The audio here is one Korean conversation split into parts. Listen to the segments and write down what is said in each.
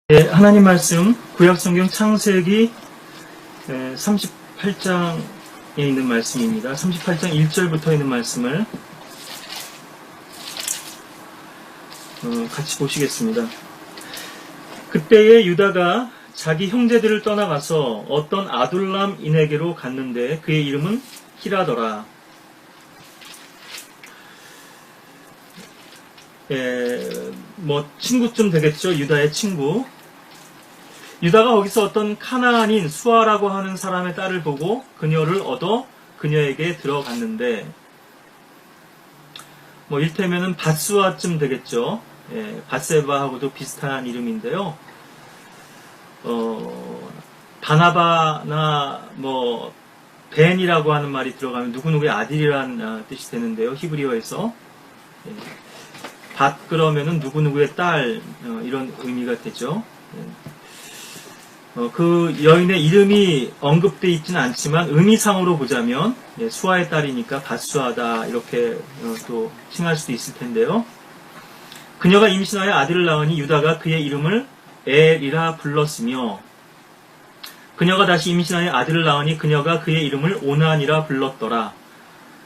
네, 하나님 말씀 구약성경 창세기 38장에 있는 말씀입니다. 38장 1절부터 있는 말씀을 같이 보시겠습니다. 그때에 유다가 자기 형제들을 떠나가서 어떤 아둘람인에게로 갔는데 그의 이름은 히라더라. 친구쯤 되겠죠. 유다의 친구. 유다가 거기서 어떤 카나안인 수아라고 하는 사람의 딸을 보고 그녀를 얻어 그녀에게 들어갔는데, 일테면은 밧수아쯤 되겠죠. 밧세바하고도 비슷한 이름인데요. 바나바나 벤이라고 하는 말이 들어가면 누구누구의 아들이라는 뜻이 되는데요. 히브리어에서. 밧 그러면은 누구누구의 딸, 이런 의미가 되죠. 그 여인의 이름이 언급되어 있지는 않지만 의미상으로 보자면 수아의 딸이니까 밧수아다 이렇게 또 칭할 수도 있을 텐데요. 그녀가 임신하여 아들을 낳으니 유다가 그의 이름을 엘이라 불렀으며, 그녀가 다시 임신하여 아들을 낳으니 그녀가 그의 이름을 오난이라 불렀더라.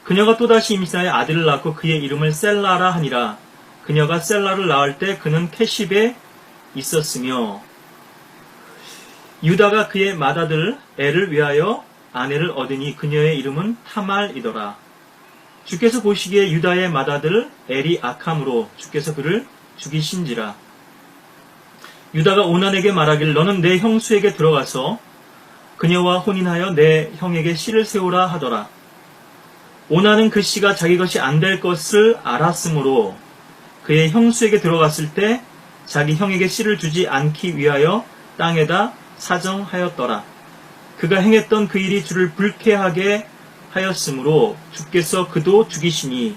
그녀가 또다시 임신하여 아들을 낳고 그의 이름을 셀라라 하니라. 그녀가 셀라를 낳을 때 그는 케십에 있었으며, 유다가 그의 맏아들 엘을 위하여 아내를 얻으니 그녀의 이름은 타말이더라. 주께서 보시기에 유다의 맏아들 엘이 악함으로 주께서 그를 죽이신지라. 유다가 오난에게 말하기를 너는 내 형수에게 들어가서 그녀와 혼인하여 내 형에게 씨를 세우라 하더라. 오난은 그 씨가 자기 것이 안 될 것을 알았으므로 그의 형수에게 들어갔을 때 자기 형에게 씨를 주지 않기 위하여 땅에다 사정하였더라. 그가 행했던 그 일이 주를 불쾌하게 하였으므로 주께서 그도 죽이시니,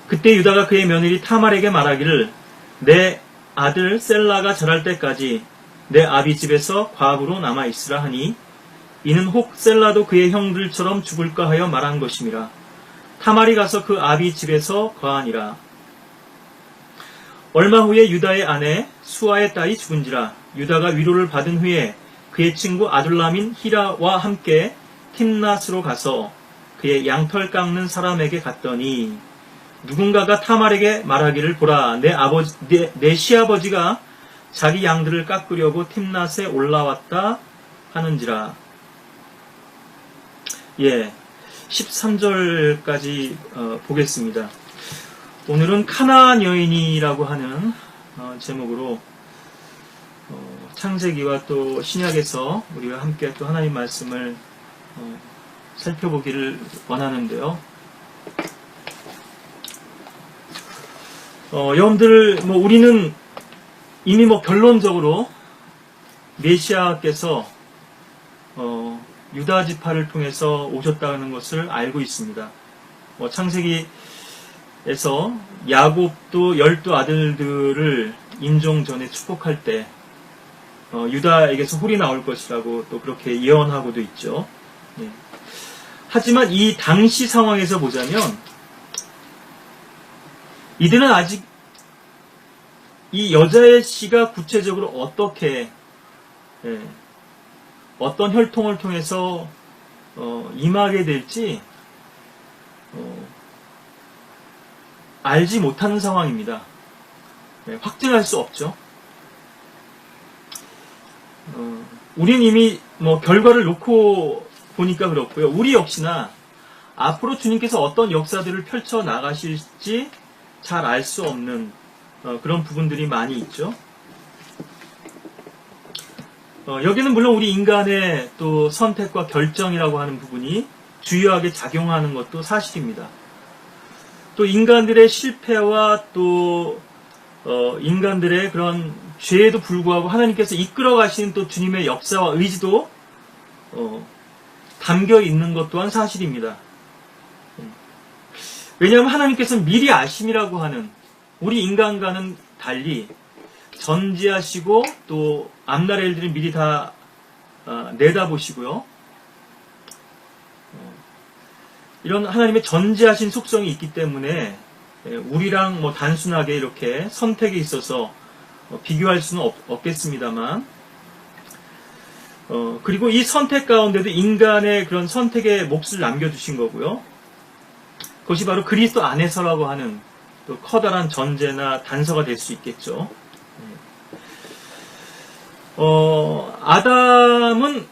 그때 유다가 그의 며느리 타말에게 말하기를 내 아들 셀라가 자랄 때까지 내 아비 집에서 과부로 남아있으라 하니, 이는 혹 셀라도 그의 형들처럼 죽을까 하여 말한 것임이라. 타말이 가서 그 아비 집에서 거하니라. 얼마 후에 유다의 아내 수아의 딸이 죽은지라. 유다가 위로를 받은 후에 그의 친구 아둘람인 히라와 함께 팀낫으로 가서 그의 양털 깎는 사람에게 갔더니, 누군가가 타말에게 말하기를 보라, 내 시아버지가 자기 양들을 깎으려고 팀낫에 올라왔다 하는지라. 13절까지 보겠습니다. 오늘은 카나안 여인이라고 하는 제목으로 창세기와 또 신약에서 우리와 함께 또 하나님 말씀을 살펴보기를 원하는데요. 여러분들, 우리는 이미 결론적으로 메시아께서 유다 지파를 통해서 오셨다는 것을 알고 있습니다. 창세기에서 야곱도 12 아들들을 임종 전에 축복할 때 유다에게서 홀이 나올 것이라고 또 그렇게 예언하고도 있죠. 하지만 이 당시 상황에서 보자면 이들은 아직 이 여자의 씨가 구체적으로 어떻게 어떤 혈통을 통해서 임하게 될지 알지 못하는 상황입니다. 확증할 수 없죠. 우린 이미 결과를 놓고 보니까 그렇고요. 우리 역시나 앞으로 주님께서 어떤 역사들을 펼쳐 나가실지 잘 알 수 없는 그런 부분들이 많이 있죠. 여기는 물론 우리 인간의 또 선택과 결정이라고 하는 부분이 주요하게 작용하는 것도 사실입니다. 또 인간들의 실패와 또 인간들의 그런 죄에도 불구하고 하나님께서 이끌어 가시는 또 주님의 역사와 의지도 담겨 있는 것 또한 사실입니다. 왜냐하면 하나님께서는 미리 아심이라고 하는 우리 인간과는 달리 전지하시고 또 앞날의 일들을 미리 다 내다보시고요. 이런 하나님의 전지하신 속성이 있기 때문에 우리랑 단순하게 이렇게 선택에 있어서 비교할 수는 없겠습니다만, 그리고 이 선택 가운데도 인간의 그런 선택의 몫을 남겨주신 거고요. 그것이 바로 그리스도 안에서라고 하는 또 커다란 전제나 단서가 될 수 있겠죠. 아담은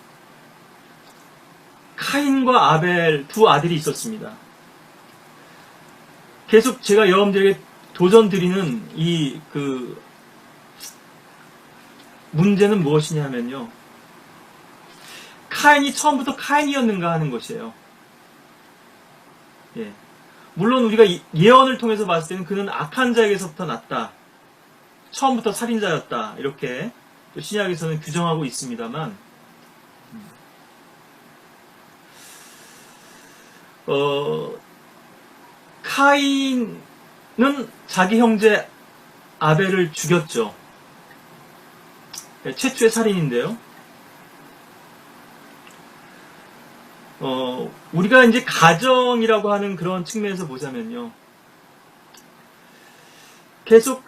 카인과 아벨 두 아들이 있었습니다. 계속 제가 여러분들에게 도전 드리는 문제는 무엇이냐면요. 카인이 처음부터 카인이었는가 하는 것이에요. 예. 물론 우리가 예언을 통해서 봤을 때는 그는 악한 자에게서부터 났다. 처음부터 살인자였다. 이렇게 또 신약에서는 규정하고 있습니다만, 카인은 자기 형제 아벨을 죽였죠. 최초의 살인인데요. 우리가 이제 가정이라고 하는 그런 측면에서 보자면요. 계속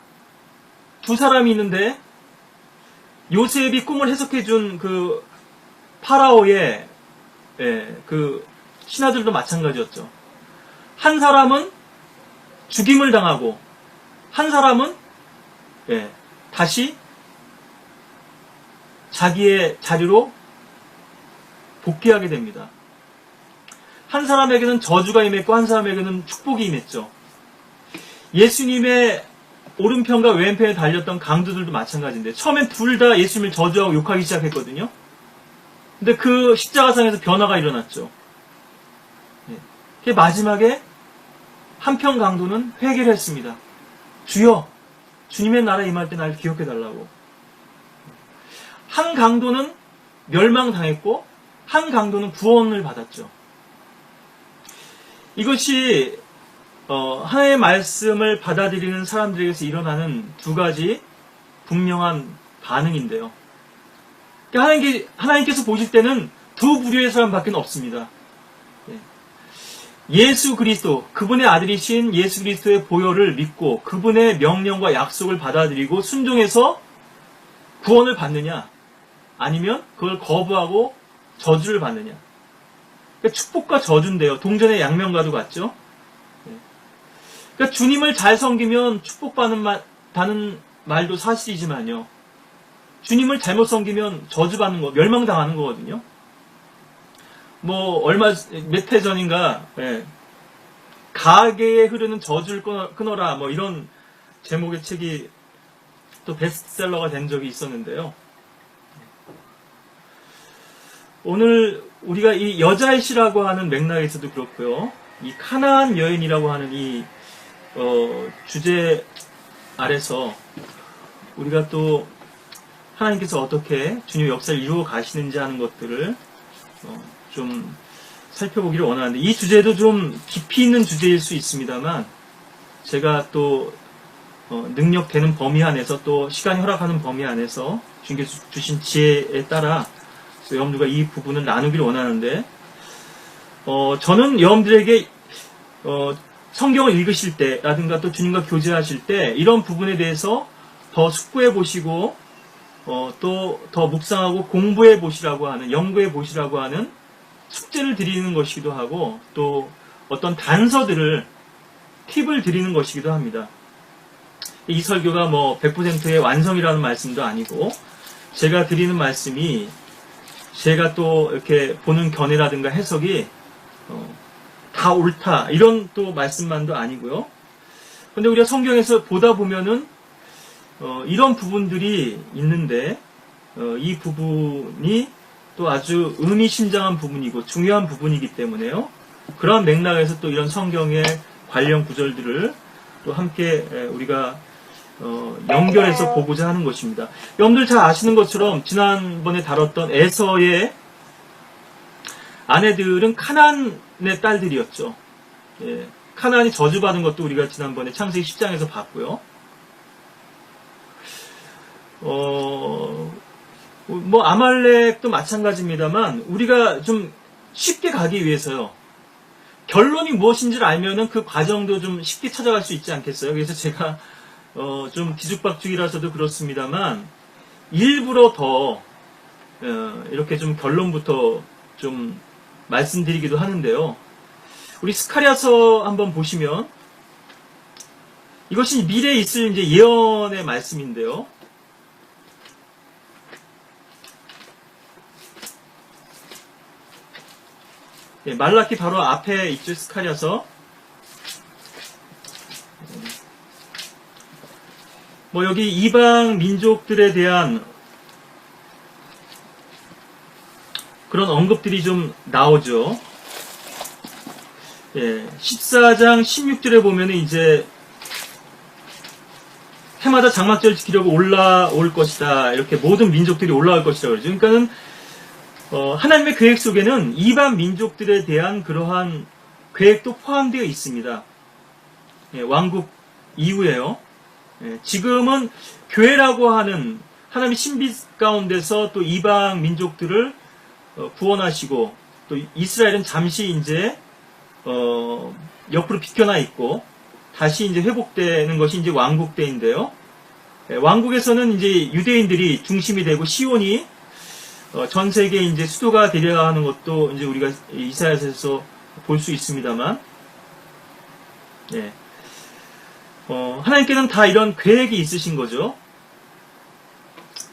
두 사람이 있는데, 요셉이 꿈을 해석해준 그 파라오의 그 신하들도 마찬가지였죠. 한 사람은 죽임을 당하고, 한 사람은 다시 자기의 자리로 복귀하게 됩니다. 한 사람에게는 저주가 임했고 한 사람에게는 축복이 임했죠. 예수님의 오른편과 왼편에 달렸던 강도들도 마찬가지인데, 처음엔 둘 다 예수님을 저주하고 욕하기 시작했거든요. 근데 그 십자가상에서 변화가 일어났죠. 마지막에 한편 강도는 회개를 했습니다. 주여, 주님의 나라 임할 때 날 기억해달라고. 한 강도는 멸망당했고 한 강도는 구원을 받았죠. 이것이 하나님의 말씀을 받아들이는 사람들에게서 일어나는 두 가지 분명한 반응인데요. 하나님께서 보실 때는 두 부류의 사람밖에 없습니다. 예수 그리스도, 그분의 아들이신 예수 그리스도의 보혈을 믿고 그분의 명령과 약속을 받아들이고 순종해서 구원을 받느냐, 아니면 그걸 거부하고 저주를 받느냐. 그러니까 축복과 저주인데요. 동전의 양면과도 같죠. 그러니까 주님을 잘 섬기면 축복받는 말도 사실이지만요. 주님을 잘못 섬기면 저주받는 거, 멸망당하는 거거든요. 몇 해 전인가, 가게에 흐르는 저주를 끊어라, 이런 제목의 책이 또 베스트셀러가 된 적이 있었는데요. 오늘 우리가 이 여자의 시라고 하는 맥락에서도 그렇고요. 이 가나안 여인이라고 하는 이 주제 아래서 우리가 또 하나님께서 어떻게 주님의 역사를 이루어 가시는지 하는 것들을 좀 살펴보기를 원하는데, 이 주제도 좀 깊이 있는 주제일 수 있습니다만, 제가 또 능력되는 범위 안에서, 또 시간이 허락하는 범위 안에서 주님께서 주신 지혜에 따라 여러분들과 이 부분을 나누기를 원하는데, 저는 여러분들에게 성경을 읽으실 때라든가 또 주님과 교제하실 때 이런 부분에 대해서 더 숙고해 보시고 또 더 묵상하고 공부해 보시라고 하는, 연구해 보시라고 하는 숙제를 드리는 것이기도 하고, 또 어떤 단서들을, 팁을 드리는 것이기도 합니다. 이 설교가 100%의 완성이라는 말씀도 아니고, 제가 드리는 말씀이 제가 또 이렇게 보는 견해라든가 해석이 다 옳다, 이런 또 말씀만도 아니고요. 근데 우리가 성경에서 보다 보면은 이런 부분들이 있는데, 이 부분이 또 아주 의미심장한 부분이고 중요한 부분이기 때문에요. 그러한 맥락에서 또 이런 성경의 관련 구절들을 또 함께 우리가 연결해서 보고자 하는 것입니다. 여러분들 잘 아시는 것처럼 지난번에 다뤘던 에서의 아내들은 카나안의 딸들이었죠. 카나안이 저주받은 것도 우리가 지난번에 창세기 10장에서 봤고요. 아말렉도 마찬가지입니다만, 우리가 좀 쉽게 가기 위해서요, 결론이 무엇인지를 알면은 그 과정도 좀 쉽게 찾아갈 수 있지 않겠어요? 그래서 제가 좀 뒤죽박죽이라서도 그렇습니다만 일부러 더 이렇게 좀 결론부터 좀 말씀드리기도 하는데요. 우리 스가랴서 한번 보시면 이것이 미래에 있을 이제 예언의 말씀인데요. 예, 말라키 바로 앞에 있죠. 스가랴서. 뭐 여기 이방 민족들에 대한 그런 언급들이 좀 나오죠. 예, 14장 16절에 보면은 이제 해마다 장막절을 지키려고 올라올 것이다. 이렇게 모든 민족들이 올라올 것이다. 그러죠. 그러니까는 하나님의 계획 속에는 이방 민족들에 대한 그러한 계획도 포함되어 있습니다. 예, 왕국 이후에요. 예, 지금은 교회라고 하는 하나님의 신비 가운데서 또 이방 민족들을 구원하시고 또 이스라엘은 잠시 이제 옆으로 비켜나 있고 다시 이제 회복되는 것이 이제 왕국 때인데요. 예, 왕국에서는 이제 유대인들이 중심이 되고 시온이 전 세계 이제 수도가 되려 하는 것도 이제 우리가 이사야서에서 볼 수 있습니다만, 예. 하나님께는 다 이런 계획이 있으신 거죠.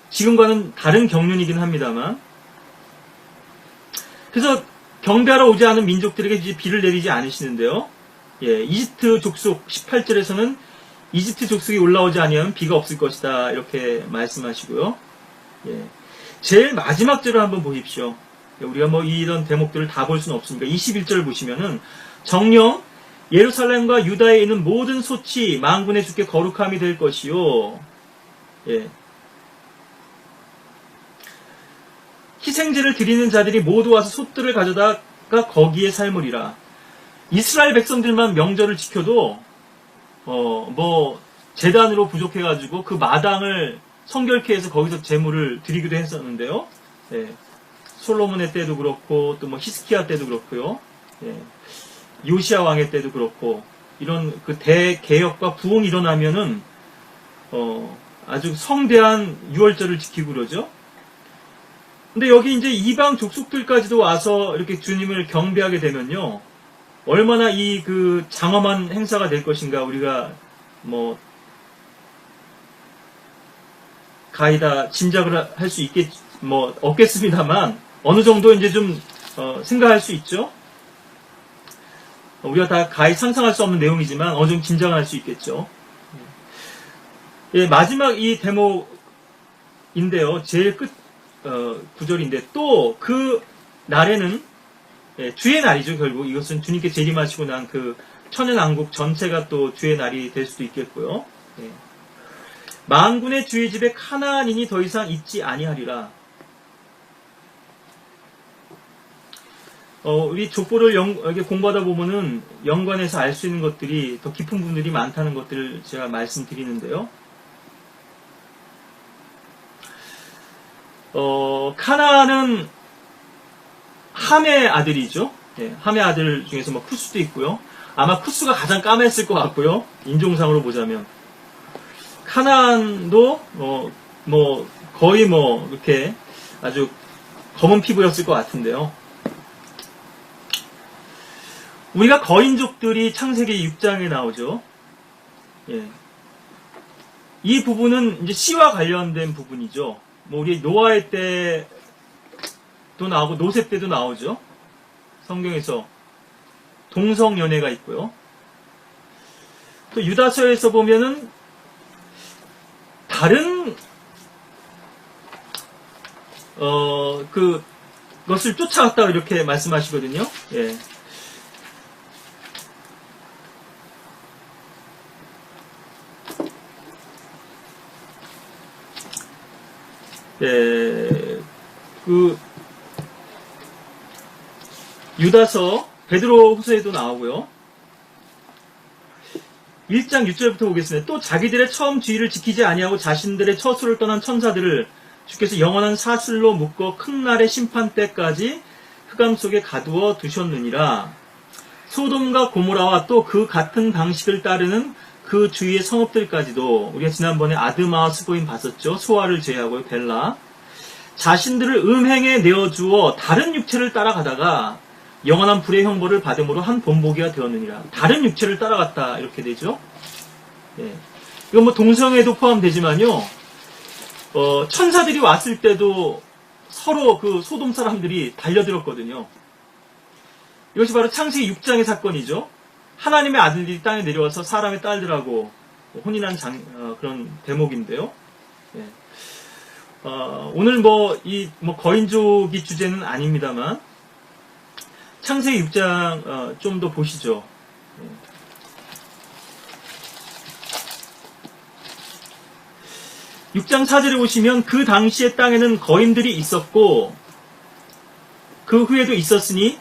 지금과는 다른 경륜이긴 합니다만. 그래서 경배하러 오지 않은 민족들에게 이제 비를 내리지 않으시는데요. 예, 이집트 족속 18절에서는 이집트 족속이 올라오지 아니하면 비가 없을 것이다. 이렇게 말씀하시고요. 예. 제일 마지막 절을 한번 보십시오. 우리가 뭐 이런 대목들을 다 볼 수는 없으니까 21절 보시면은 정령 예루살렘과 유다에 있는 모든 소치 만군의 주께 거룩함이 될 것이요. 예. 희생제를 드리는 자들이 모두 와서 솥들을 가져다가 거기에 삶으리라. 이스라엘 백성들만 명절을 지켜도 뭐 제단으로 부족해가지고 그 마당을 성결케 해서 거기서 제물을 드리기도 했었는데요. 예. 솔로몬의 때도 그렇고 또 뭐 히스키야 때도 그렇고요. 예. 요시야 왕의 때도 그렇고 이런 그 대개혁과 부흥이 일어나면은 아주 성대한 유월절을 지키고 그러죠. 근데 여기 이제 이방 족속들까지도 와서 이렇게 주님을 경배하게 되면요. 얼마나 이 그 장엄한 행사가 될 것인가 우리가 뭐 가히 다 짐작을 할 수 없겠습니다만 어느 정도 이제 좀 생각할 수 있죠. 우리가 다 가히 상상할 수 없는 내용이지만 어느 정도 짐작을 할 수 있겠죠. 예, 마지막 이 대목인데요. 제일 끝 구절인데 또 그 날에는 예, 주의 날이죠. 결국 이것은 주님께 재림하시고 난 그 천연왕국 전체가 또 주의 날이 될 수도 있겠고요. 예. 만군의 주의 집에 가나안인이 더 이상 있지 아니하리라. 우리 족보를 이렇게 공부하다 보면은 연관해서 알 수 있는 것들이 더 깊은 부분들이 많다는 것들을 제가 말씀드리는데요. 가나안은 함의 아들이죠. 예, 함의 아들 중에서 뭐 쿠스도 있고요. 아마 쿠스가 가장 까맸을 것 같고요. 인종상으로 보자면. 카나안도 거의 이렇게 아주 검은 피부였을 것 같은데요. 우리가 거인족들이 창세기 6장에 나오죠. 예. 이 부분은 이제 씨와 관련된 부분이죠. 뭐 우리 노아의 때도 나오고 노세 때도 나오죠. 성경에서 동성연애가 있고요. 또 유다서에서 보면은 다른 그것을 쫓아갔다고 이렇게 말씀하시거든요. 예. 예, 유다서 베드로 후서에도 나오고요. 1장 6절부터 보겠습니다. 또 자기들의 처음 주의를 지키지 아니하고 자신들의 처소를 떠난 천사들을 주께서 영원한 사슬로 묶어 큰 날의 심판 때까지 흑암 속에 가두어 두셨느니라. 소돔과 고모라와 또 그 같은 방식을 따르는 그 주위의 성읍들까지도 우리가 지난번에 아드마 스보임 봤었죠. 소아를 제외하고요. 벨라. 자신들을 음행에 내어주어 다른 육체를 따라가다가 영원한 불의 형벌을 받음으로 한 본보기가 되었느니라. 다른 육체를 따라갔다 이렇게 되죠. 예. 이건 뭐 동성애도 포함되지만요. 천사들이 왔을 때도 서로 그 소돔 사람들이 달려들었거든요. 이것이 바로 창세기 6장의 사건이죠. 하나님의 아들들이 땅에 내려와서 사람의 딸들하고 혼인한 그런 대목인데요. 예. 오늘 거인족이 주제는 아닙니다만, 창세기 6장, 좀 더 보시죠. 예. 6장 4절에 보시면, 그 당시에 땅에는 거인들이 있었고, 그 후에도 있었으니,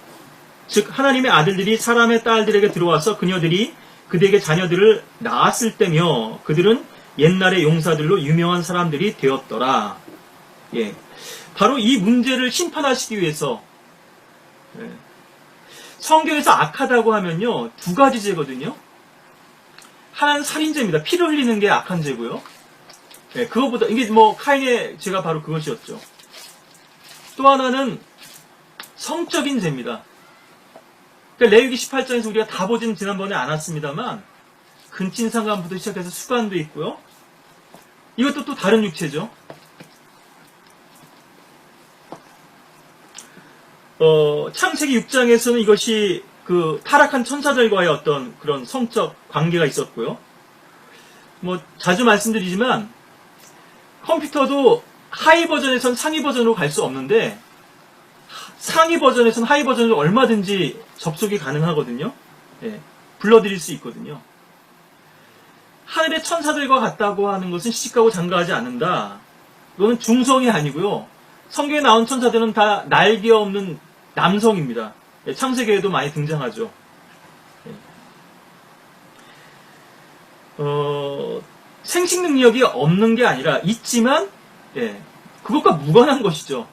즉 하나님의 아들들이 사람의 딸들에게 들어와서 그녀들이 그들에게 자녀들을 낳았을 때며 그들은 옛날의 용사들로 유명한 사람들이 되었더라. 예, 바로 이 문제를 심판하시기 위해서 성경에서 악하다고 하면요 2가지 죄거든요. 하나는 살인죄입니다. 피를 흘리는 게 악한 죄고요. 예, 그것보다 이게 카인의 죄가 바로 그것이었죠. 또 하나는 성적인 죄입니다. 그러니까 레위기 18장에서 우리가 다 보진 지난번에 않았습니다만 근친상간부터 시작해서 수간도 있고요. 이것도 또 다른 육체죠. 창세기 6장에서는 이것이 그 타락한 천사들과의 어떤 그런 성적 관계가 있었고요. 자주 말씀드리지만 컴퓨터도 하이 버전에선 상위 버전으로 갈 수 없는데 상위 버전에서는 하위 버전으로 얼마든지 접속이 가능하거든요. 예, 불러드릴 수 있거든요. 하늘의 천사들과 같다고 하는 것은 시집가고 장가하지 않는다. 이거는 중성이 아니고요. 성경에 나온 천사들은 다 날개 없는 남성입니다. 예, 창세기에도 많이 등장하죠. 예. 생식 능력이 없는 게 아니라 있지만 그것과 무관한 것이죠.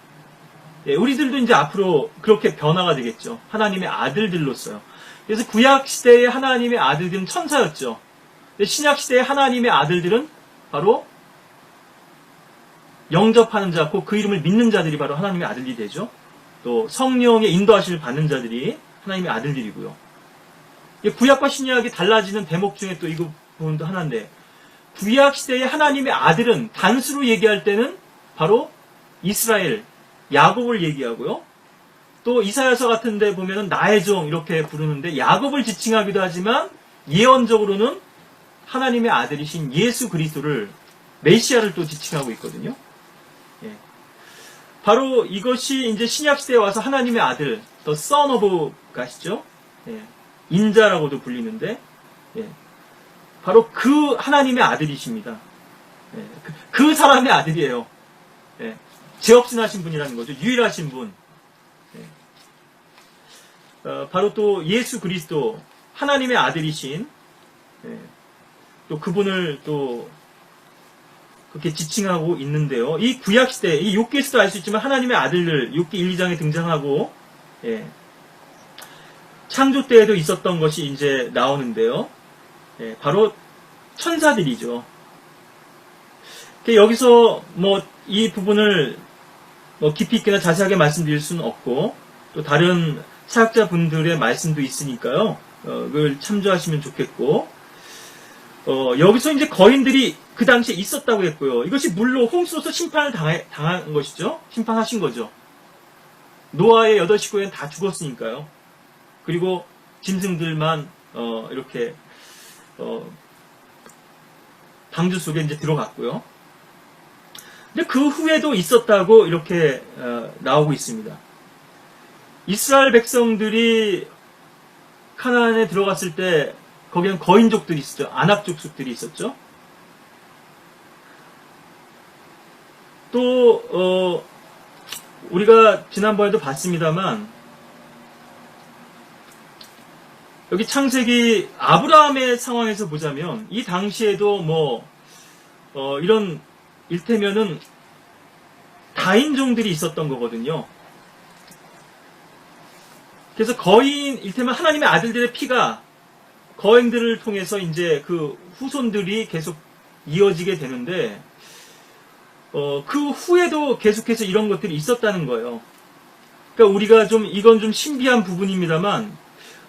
예, 우리들도 이제 앞으로 그렇게 변화가 되겠죠. 하나님의 아들들로서요. 그래서 구약시대의 하나님의 아들들은 천사였죠. 신약시대의 하나님의 아들들은 바로 영접하는 자, 그 이름을 믿는 자들이 바로 하나님의 아들이 되죠. 또 성령의 인도하심을 받는 자들이 하나님의 아들들이고요. 구약과 신약이 달라지는 대목 중에 또 이 부분도 하나인데, 구약시대의 하나님의 아들은 단수로 얘기할 때는 바로 이스라엘, 야곱을 얘기하고요. 또 이사야서 같은 데 보면은 나의 종 이렇게 부르는데 야곱을 지칭하기도 하지만 예언적으로는 하나님의 아들이신 예수 그리스도를 메시아를 또 지칭하고 있거든요. 예. 바로 이것이 이제 신약 시대에 와서 하나님의 아들, the Son of God이죠. 예. 인자라고도 불리는데 바로 그 하나님의 아들이십니다. 예. 그 사람의 아들이에요. 예. 죄 없이 나신 분이라는 거죠. 유일하신 분. 바로 또 예수 그리스도 하나님의 아들이신 또 그분을 또 그렇게 지칭하고 있는데요. 이 구약시대, 이 욥기에서도 알 수 있지만 하나님의 아들들 욥기 1, 2장에 등장하고 창조 때에도 있었던 것이 이제 나오는데요. 바로 천사들이죠. 여기서 이 부분을 깊이 있게나 자세하게 말씀드릴 수는 없고 또 다른 사역자분들의 말씀도 있으니까요. 그걸 참조하시면 좋겠고 여기서 이제 거인들이 그 당시에 있었다고 했고요. 이것이 물로 홍수로서 심판을 당한 것이죠. 심판하신 거죠. 노아의 8식구는 다 죽었으니까요. 그리고 짐승들만 이렇게 방주 속에 이제 들어갔고요. 근데 그 후에도 있었다고 이렇게 나오고 있습니다. 이스라엘 백성들이 카나안에 들어갔을 때 거기는 거인족들이 있었죠. 아낙 족속들이 있었죠. 또 우리가 지난번에도 봤습니다만 여기 창세기 아브라함의 상황에서 보자면 이 당시에도 이런 일테면은 다인종들이 있었던 거거든요. 그래서 거인, 일테면 하나님의 아들들의 피가 거행들을 통해서 이제 그 후손들이 계속 이어지게 되는데, 그 후에도 계속해서 이런 것들이 있었다는 거예요. 그러니까 우리가 이건 좀 신비한 부분입니다만,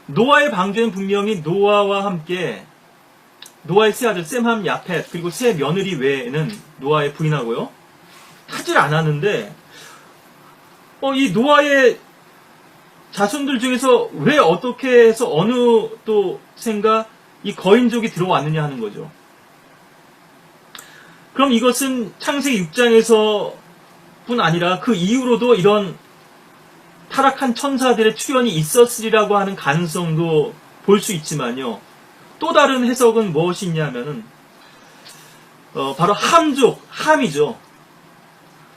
노아의 방주에는 분명히 노아와 함께, 노아의 세 아들, 셈, 함, 야펫, 그리고 세 며느리 외에는 노아의 부인하고요, 타질 않았는데, 이 노아의 자손들 중에서 왜 어떻게 해서 어느 또 생가 이 거인족이 들어왔느냐 하는 거죠. 그럼 이것은 창세기 6장에서 뿐 아니라 그 이후로도 이런 타락한 천사들의 출현이 있었으리라고 하는 가능성도 볼 수 있지만요. 또 다른 해석은 무엇이 있냐면은, 바로 함족, 함이죠.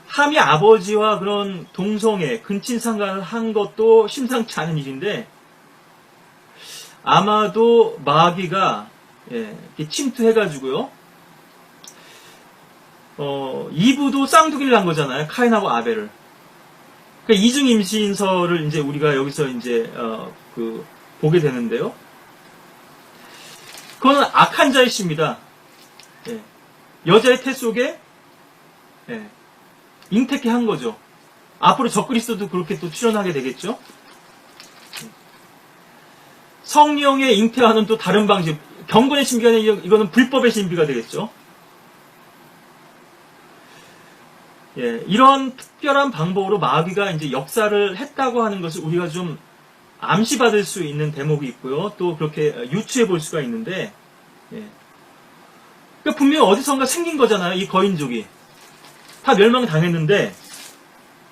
함이 아버지와 그런 동성애, 근친상간을 한 것도 심상치 않은 일인데, 아마도 마귀가, 침투해가지고요, 이브도 쌍둥이를 낳은 거잖아요. 카인하고 아벨을. 그러니까 이중 임신설을 이제 우리가 여기서 이제, 보게 되는데요. 그건 악한 자의 씨입니다. 여자의 태 속에, 잉태케 한 거죠. 앞으로 적그리스도도 그렇게 또 출현하게 되겠죠. 성령의 잉태와는 또 다른 방식, 경건의 신비가 아니라 이거는 불법의 신비가 되겠죠. 이런 특별한 방법으로 마귀가 이제 역사를 했다고 하는 것을 우리가 좀 암시받을 수 있는 대목이 있고요. 또 그렇게 유추해 볼 수가 있는데, 그러니까 분명히 어디선가 생긴 거잖아요. 이 거인족이. 다 멸망당했는데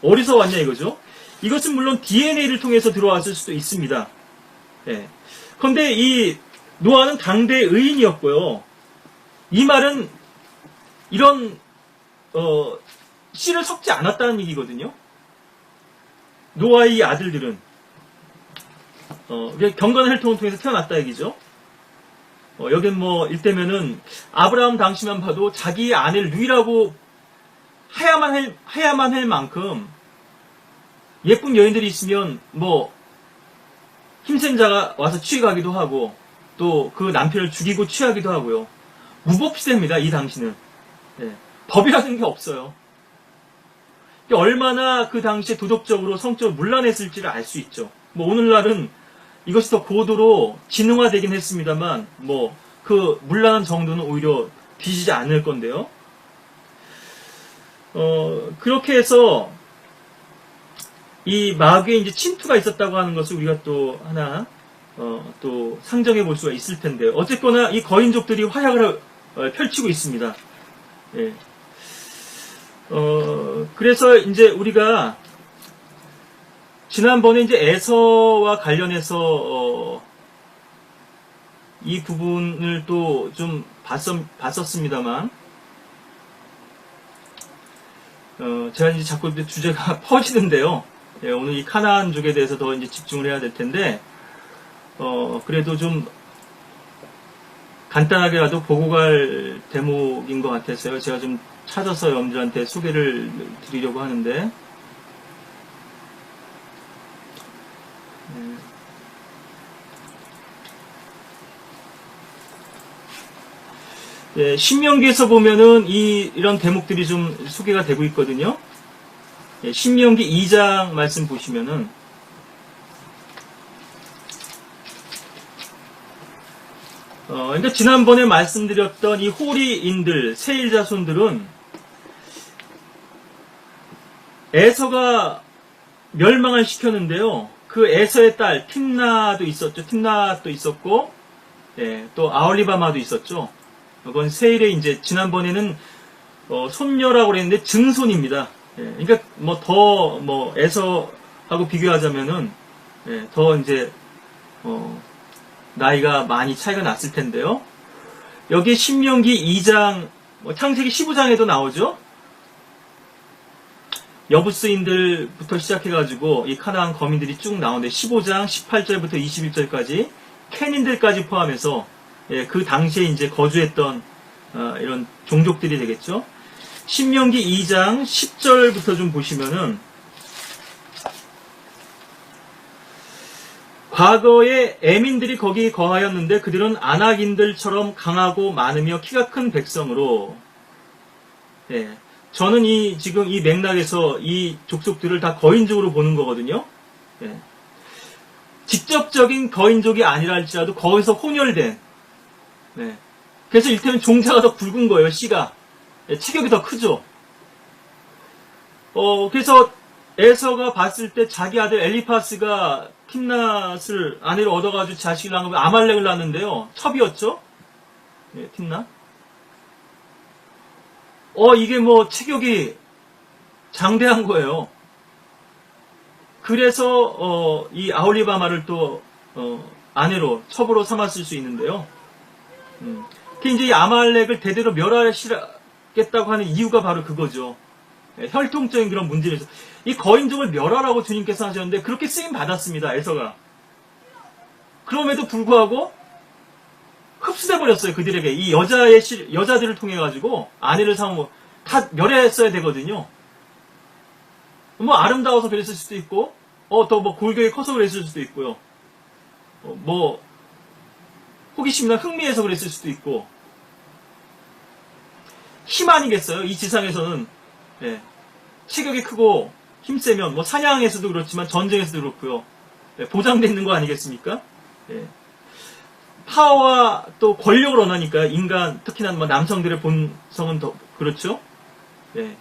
어디서 왔냐 이거죠. 이것은 물론 DNA를 통해서 들어왔을 수도 있습니다. 그런데 이 노아는 당대 의인이었고요. 이 말은 이런 씨를 섞지 않았다는 얘기거든요. 노아의 아들들은 경건한 혈통을 통해서 태어났다 얘기죠. 여긴 뭐 일테면은 아브라함 당시만 봐도 자기 아내를 누이라고 해야만 할 만큼 예쁜 여인들이 있으면 뭐 힘센 자가 와서 취하기도 하고 또 그 남편을 죽이고 취하기도 하고요. 무법시대입니다. 이 당시는. 법이라는 게 없어요. 얼마나 그 당시에 도덕적으로 성적으로 문란했을지를 알 수 있죠. 뭐 오늘날은 이것이 더 고도로 진흥화되긴 했습니다만 뭐 그 문란한 정도는 오히려 뒤지지 않을 건데요. 그렇게 해서 이 마귀의 이제 침투가 있었다고 하는 것을 우리가 또 하나 또 상정해 볼 수가 있을 텐데요. 어쨌거나 이 거인족들이 활약을 펼치고 있습니다. 그래서 이제 우리가 지난번에 이제 에서와 관련해서 이 부분을 또 좀 봤었습니다만, 제가 이제 자꾸 주제가 퍼지는데요. 오늘 이 카나안족에 대해서 더 이제 집중을 해야 될 텐데, 그래도 좀 간단하게라도 보고 갈 대목인 것 같아서요. 제가 좀 찾아서 여러분들한테 소개를 드리려고 하는데, 신명기에서 보면은 이런 대목들이 좀 소개가 되고 있거든요. 신명기 2장 말씀 보시면은, 그러니까 지난번에 말씀드렸던 이 호리인들, 세일 자손들은 에서가 멸망을 시켰는데요. 그 에서의 딸 팀나도 있었죠. 팀나도 있었고, 또 아올리바마도 있었죠. 이건 세일의 이제 지난번에는 손녀라고 그랬는데 증손입니다. 그러니까 더 에서하고 비교하자면은 더 이제 나이가 많이 차이가 났을 텐데요. 여기 신명기 2장, 창세기 15장에도 나오죠. 여부스인들부터 시작해가지고 이 카나안 거민들이 쭉 나오는데 15장 18절부터 21절까지 캔인들까지 포함해서 그 당시에 이제 거주했던 이런 종족들이 되겠죠. 신명기 2장 10절부터 좀 보시면은 과거에 에민들이 거기 거하였는데 그들은 아낙인들처럼 강하고 많으며 키가 큰 백성으로. 예, 저는 지금 이 맥락에서 이 족속들을 다 거인족으로 보는 거거든요. 예, 직접적인 거인족이 아니라 할지라도 거기서 혼혈된. 예, 그래서 이를테면 종자가 더 굵은 거예요, 씨가. 예, 체격이 더 크죠. 그래서 에서가 봤을 때 자기 아들 엘리파스가 tim낫을 아내로 얻어가지고 자식을 낳은 거 아말렉을 낳았는데요. 첩이었죠? 예, tim낫. 이게 뭐 체격이 장대한 거예요. 그래서 이 아홀리바마를 또 아내로 첩으로 삼았을 수 있는데요. 그 이제 이 아말렉을 대대로 멸하시겠다고 하는 이유가 바로 그거죠. 예, 혈통적인 그런 문제에서 이 거인족을 멸하라고 주님께서 하셨는데 그렇게 쓰임 받았습니다. 에서가. 그럼에도 불구하고 흡수돼 버렸어요. 그들에게 이 여자들을 통해 가지고 아내를 삼고 다 멸했어야 되거든요. 뭐 아름다워서 그랬을 수도 있고, 또 뭐 골격이 커서 그랬을 수도 있고요. 뭐 호기심이나 흥미해서 그랬을 수도 있고. 힘 아니겠어요? 이 지상에서는. 예, 체격이 크고 힘세면 뭐 사냥에서도 그렇지만 전쟁에서도 그렇고요. 예, 보장되어 있는 거 아니겠습니까? 예. 파워와 또 권력을 원하니까 인간, 특히나 뭐 남성들의 본성은 더 그렇죠. 예.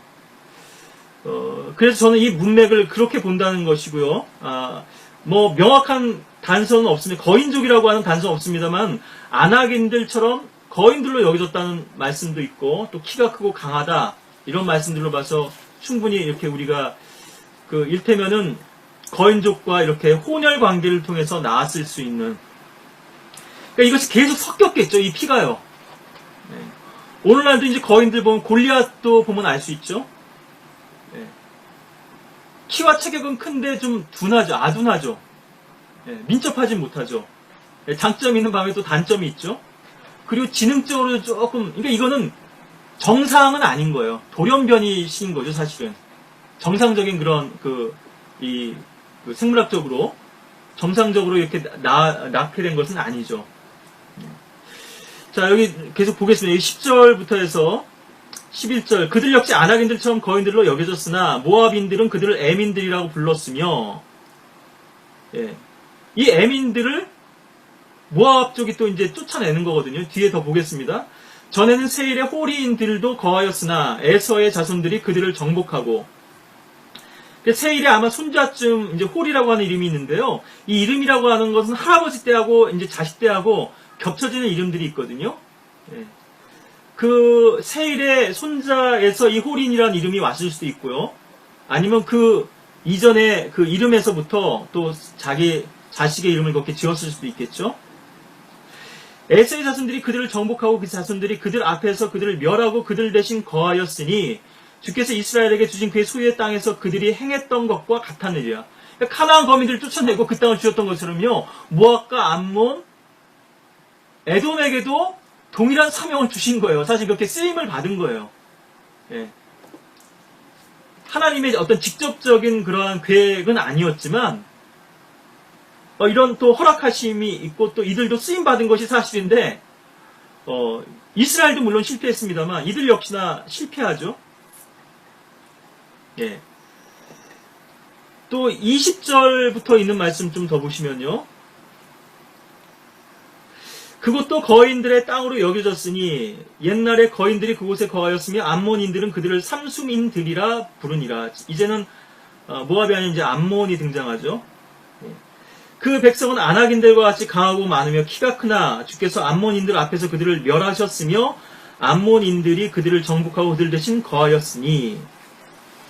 그래서 저는 이 문맥을 그렇게 본다는 것이고요. 뭐 명확한 단서는 없습니다. 거인족이라고 하는 단서는 없습니다만 아낙인들처럼 거인들로 여겨졌다는 말씀도 있고 또 키가 크고 강하다 이런 말씀들로 봐서 충분히 이렇게 우리가 일테면은 거인족과 이렇게 혼혈 관계를 통해서 나왔을 수 있는. 그러니까 이것이 계속 섞였겠죠. 이 피가요. 네. 오늘날도 이제 거인들 보면 골리앗도 보면 알 수 있죠. 네. 키와 체격은 큰데 좀 둔하죠. 아둔하죠. 네. 민첩하진 못하죠. 네. 장점이 있는 반면에 또 단점이 있죠. 그리고 지능적으로 조금, 그러니까 이거는 정상은 아닌 거예요. 돌연변이신 거죠, 사실은. 정상적인 그런 생물학적으로 정상적으로 이렇게 낳게 된 것은 아니죠. 자, 여기 계속 보겠습니다. 10절부터 해서 11절. 그들 역시 아낙인들처럼 거인들로 여겨졌으나 모압인들은 그들을 에민들이라고 불렀으며, 예. 이 에민들을 모압 쪽이 또 이제 쫓아내는 거거든요. 뒤에 더 보겠습니다. 전에는 세일의 호리인들도 거하였으나 에서의 자손들이 그들을 정복하고. 세일의 아마 손자쯤 이제 홀이라고 하는 이름이 있는데요. 이 이름이라고 하는 것은 할아버지 때하고 이제 자식 때하고 겹쳐지는 이름들이 있거든요. 예. 그 세일의 손자에서 이 홀인이라는 이름이 왔을 수도 있고요. 아니면 그 이전에 그 이름에서부터 또 자기 자식의 이름을 그렇게 지었을 수도 있겠죠. 에서의 자손들이 그들을 정복하고 그 자손들이 그들 앞에서 그들을 멸하고 그들 대신 거하였으니 주께서 이스라엘에게 주신 그의 소유의 땅에서 그들이 행했던 것과 같았느니라. 그러니까 카나안 거민들을 쫓아내고 그 땅을 주었던 것처럼요. 모압과 암몬, 에돔에게도 동일한 사명을 주신 거예요. 사실 그렇게 쓰임을 받은 거예요. 예. 하나님의 어떤 직접적인 그러한 계획은 아니었지만 이런 또 허락하심이 있고 또 이들도 쓰임 받은 것이 사실인데 이스라엘도 물론 실패했습니다만 이들 역시나 실패하죠. 예. 또 20절부터 있는 말씀 좀 더 보시면요. 그것도 거인들의 땅으로 여겨졌으니 옛날에 거인들이 그곳에 거하였으며 암몬인들은 그들을 삼숭인들이라 부르니라. 이제는 모압이 아닌 이제 암몬이 등장하죠. 예. 그 백성은 아낙인들과 같이 강하고 많으며 키가 크나 주께서 암몬인들 앞에서 그들을 멸하셨으며 암몬인들이 그들을 정복하고 그들 대신 거하였으니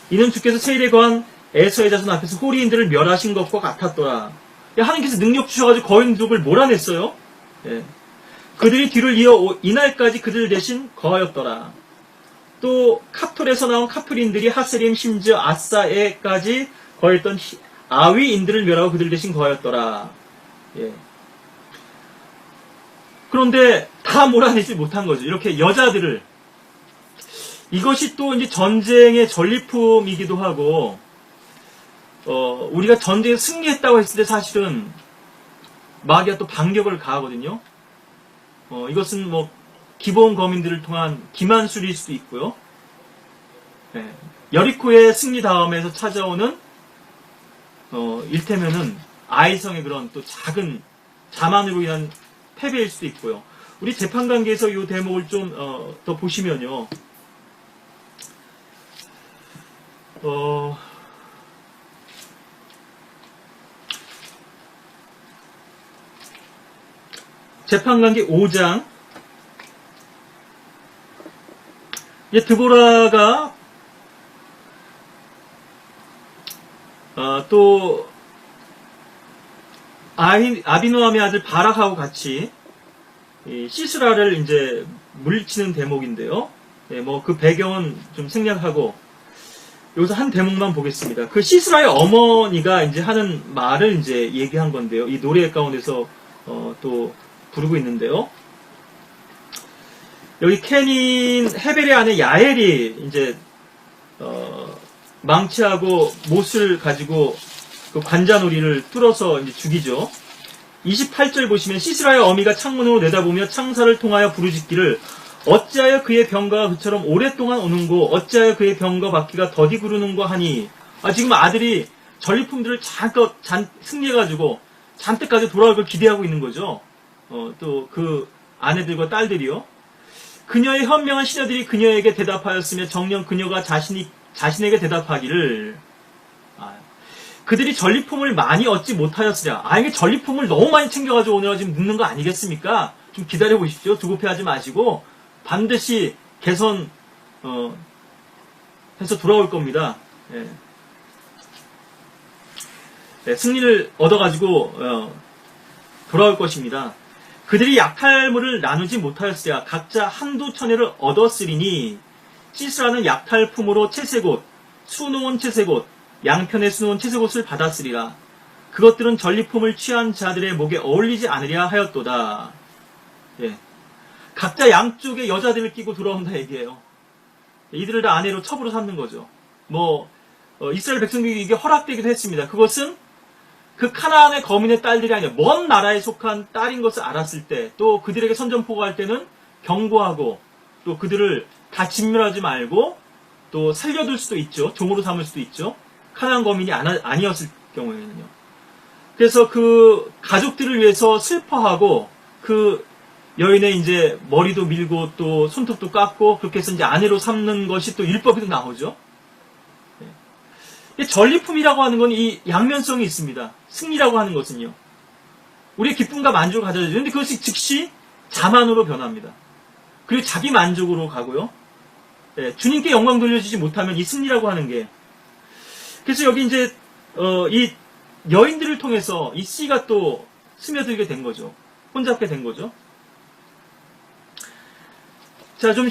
이는 주께서 세일에 거한 에서의 자손 앞에서 호리인들을 멸하신 것과 같았더라. 하나님께서 능력 주셔가지고 거인족을 몰아냈어요. 예. 그들이 뒤를 이어 이날까지 그들 대신 거하였더라. 또 카톨에서 나온 카톨인들이 하세림 심지어 아사에까지 거했던 아위인들을 멸하고 그들 대신 거하였더라. 예. 그런데 다 몰아내지 못한 거죠. 이렇게 여자들을. 이것이 또 이제 전쟁의 전리품이기도 하고, 우리가 전쟁에 승리했다고 했을 때 사실은 마귀가 또 반격을 가하거든요. 이것은 뭐 기본 거민들을 통한 기만술일 수도 있고요. 예, 여리코의 승리 다음에서 찾아오는 일테면은 아이성의 그런 또 작은 자만으로 인한 패배일 수도 있고요. 우리 재판관계에서 이 대목을 좀 더 보시면요. 재판관계 5장 이제 드보라가 또 아비노함의 아들 바락하고 같이 시스라를 이제 물리치는 대목인데요. 예, 뭐 그 배경은 좀 생략하고 여기서 한 대목만 보겠습니다. 그 시스라의 어머니가 이제 하는 말을 이제 얘기한 건데요. 이 노래 가운데서 또 부르고 있는데요. 여기 케닌 헤벨의 아내 야엘이 이제 망치하고 못을 가지고 그 관자놀이를 뚫어서 이제 죽이죠. 28절 보시면 시스라의 어미가 창문으로 내다보며 창사를 통하여 부르짖기를 어찌하여 그의 병가가 그처럼 오랫동안 오는고 어찌하여 그의 병과 바퀴가 더디 구르는고 하니 지금 아들이 전리품들을 승리해가지고 잔뜩 가지고 돌아올 걸 기대하고 있는 거죠. 또 그 아내들과 딸들이요. 그녀의 현명한 시녀들이 그녀에게 대답하였으며 정녕 그녀가 자신에게 대답하기를 그들이 전리품을 많이 얻지 못하였으랴. 이게 전리품을 너무 많이 챙겨가지고 오느라 지금 늦는 거 아니겠습니까? 좀 기다려 보십시오. 두고패하지 마시고 반드시 개선 해서 돌아올 겁니다. 예. 네, 승리를 얻어가지고 돌아올 것입니다. 그들이 약탈물을 나누지 못하였으랴. 각자 한두 천회를 얻었으리니 시스라는 약탈품으로 채색옷, 수놓은 채색옷, 양편에 수놓은 채색옷을 받았으리라. 그것들은 전리품을 취한 자들의 목에 어울리지 않으랴 하였도다. 예. 각자 양쪽에 여자들을 끼고 돌아온다 얘기해요. 이들을 다 아내로 첩으로 삼는 거죠. 이스라엘 백성들에게 이게 허락되기도 했습니다. 그것은 그 카나안의 거민의 딸들이 아니라 먼 나라에 속한 딸인 것을 알았을 때, 또 그들에게 선전포고할 때는 경고하고, 또 그들을 다 진멸하지 말고, 또 살려둘 수도 있죠. 종으로 삼을 수도 있죠. 카나안 거민이 아니었을 경우에는요. 그래서 그 가족들을 위해서 슬퍼하고, 그 여인의 이제 머리도 밀고 또 손톱도 깎고, 그렇게 해서 이제 아내로 삼는 것이 또 율법에도 나오죠. 전리품이라고 하는 건 이 양면성이 있습니다. 승리라고 하는 것은요. 우리의 기쁨과 만족을 가져야 되는데 그것이 즉시 자만으로 변합니다. 그리고 자기 만족으로 가고요. 주님께 영광 돌려주지 못하면 이 승리라고 하는 게. 그래서 여기 이제 이 여인들을 통해서 이 씨가 또 스며들게 된 거죠. 혼잡게 된 거죠. 자, 좀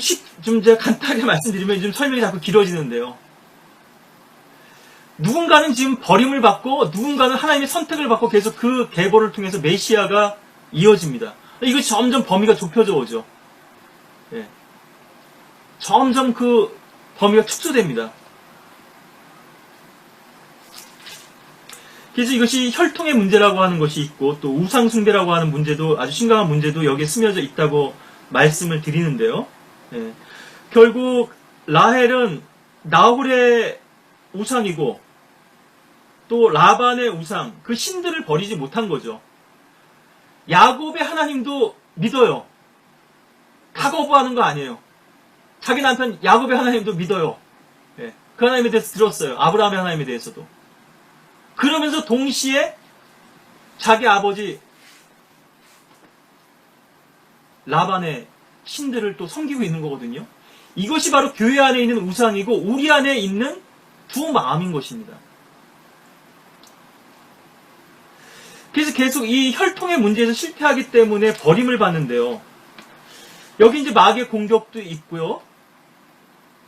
제가 간단하게 말씀드리면 좀 설명이 자꾸 길어지는데요. 누군가는 지금 버림을 받고 누군가는 하나님의 선택을 받고 계속 그 계보를 통해서 메시아가 이어집니다. 이것이 점점 범위가 좁혀져 오죠. 예. 점점 그 범위가 축소됩니다. 그래서 이것이 혈통의 문제라고 하는 것이 있고 또 우상숭배라고 하는 문제도 아주 심각한 문제도 여기에 스며져 있다고 말씀을 드리는데요. 예. 결국 라헬은 나홀의 우상이고 또 라반의 우상, 그 신들을 버리지 못한 거죠. 야곱의 하나님도 믿어요. 다 거부하는 거 아니에요. 자기 남편 야곱의 하나님도 믿어요. 예. 그 하나님에 대해서 들었어요. 아브라함의 하나님에 대해서도. 그러면서 동시에 자기 아버지 라반의 신들을 또 섬기고 있는 거거든요. 이것이 바로 교회 안에 있는 우상이고 우리 안에 있는 두 마음인 것입니다. 그래서 계속 이 혈통의 문제에서 실패하기 때문에 버림을 받는데요. 여기 이제 마귀의 공격도 있고요.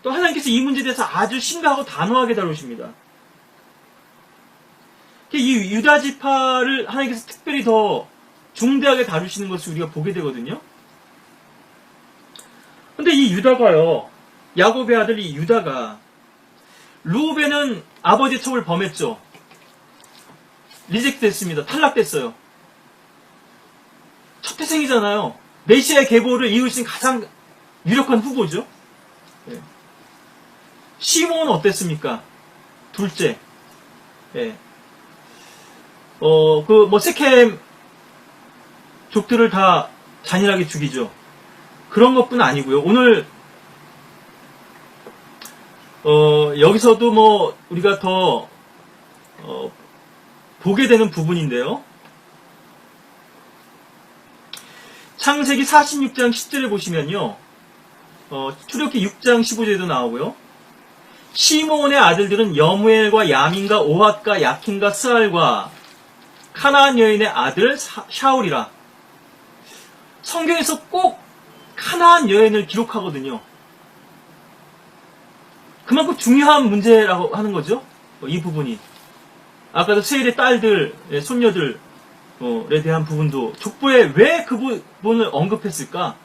또 하나님께서 이 문제에 대해서 아주 심각하고 단호하게 다루십니다. 이 유다 지파를 하나님께서 특별히 더 중대하게 다루시는 것을 우리가 보게 되거든요. 근데 이 유다가요, 야곱의 아들 이 유다가 루벤은 아버지의 첩을 범했죠. 리젝트 됐습니다. 탈락됐어요. 초태생이잖아요. 메시아의 계보를 이을 수 있는 가장 유력한 후보죠. 예. 시몬은 어땠습니까? 둘째. 예. 세켐 족들을 다 잔인하게 죽이죠. 그런 것뿐 아니고요. 오늘, 여기서도 우리가 더, 보게 되는 부분인데요. 창세기 46장 10절에 보시면요. 출애굽기 6장 15절에도 나오고요. 시므온의 아들들은 여무엘과 야민과 오핫과 야킨과 스알과 카나안 여인의 아들 샤울이라. 성경에서 꼭 카나안 여인을 기록하거든요. 그만큼 중요한 문제라고 하는 거죠. 이 부분이. 아까도 세일의 딸들, 손녀들에 대한 부분도 족보에 왜 그 부분을 언급했을까?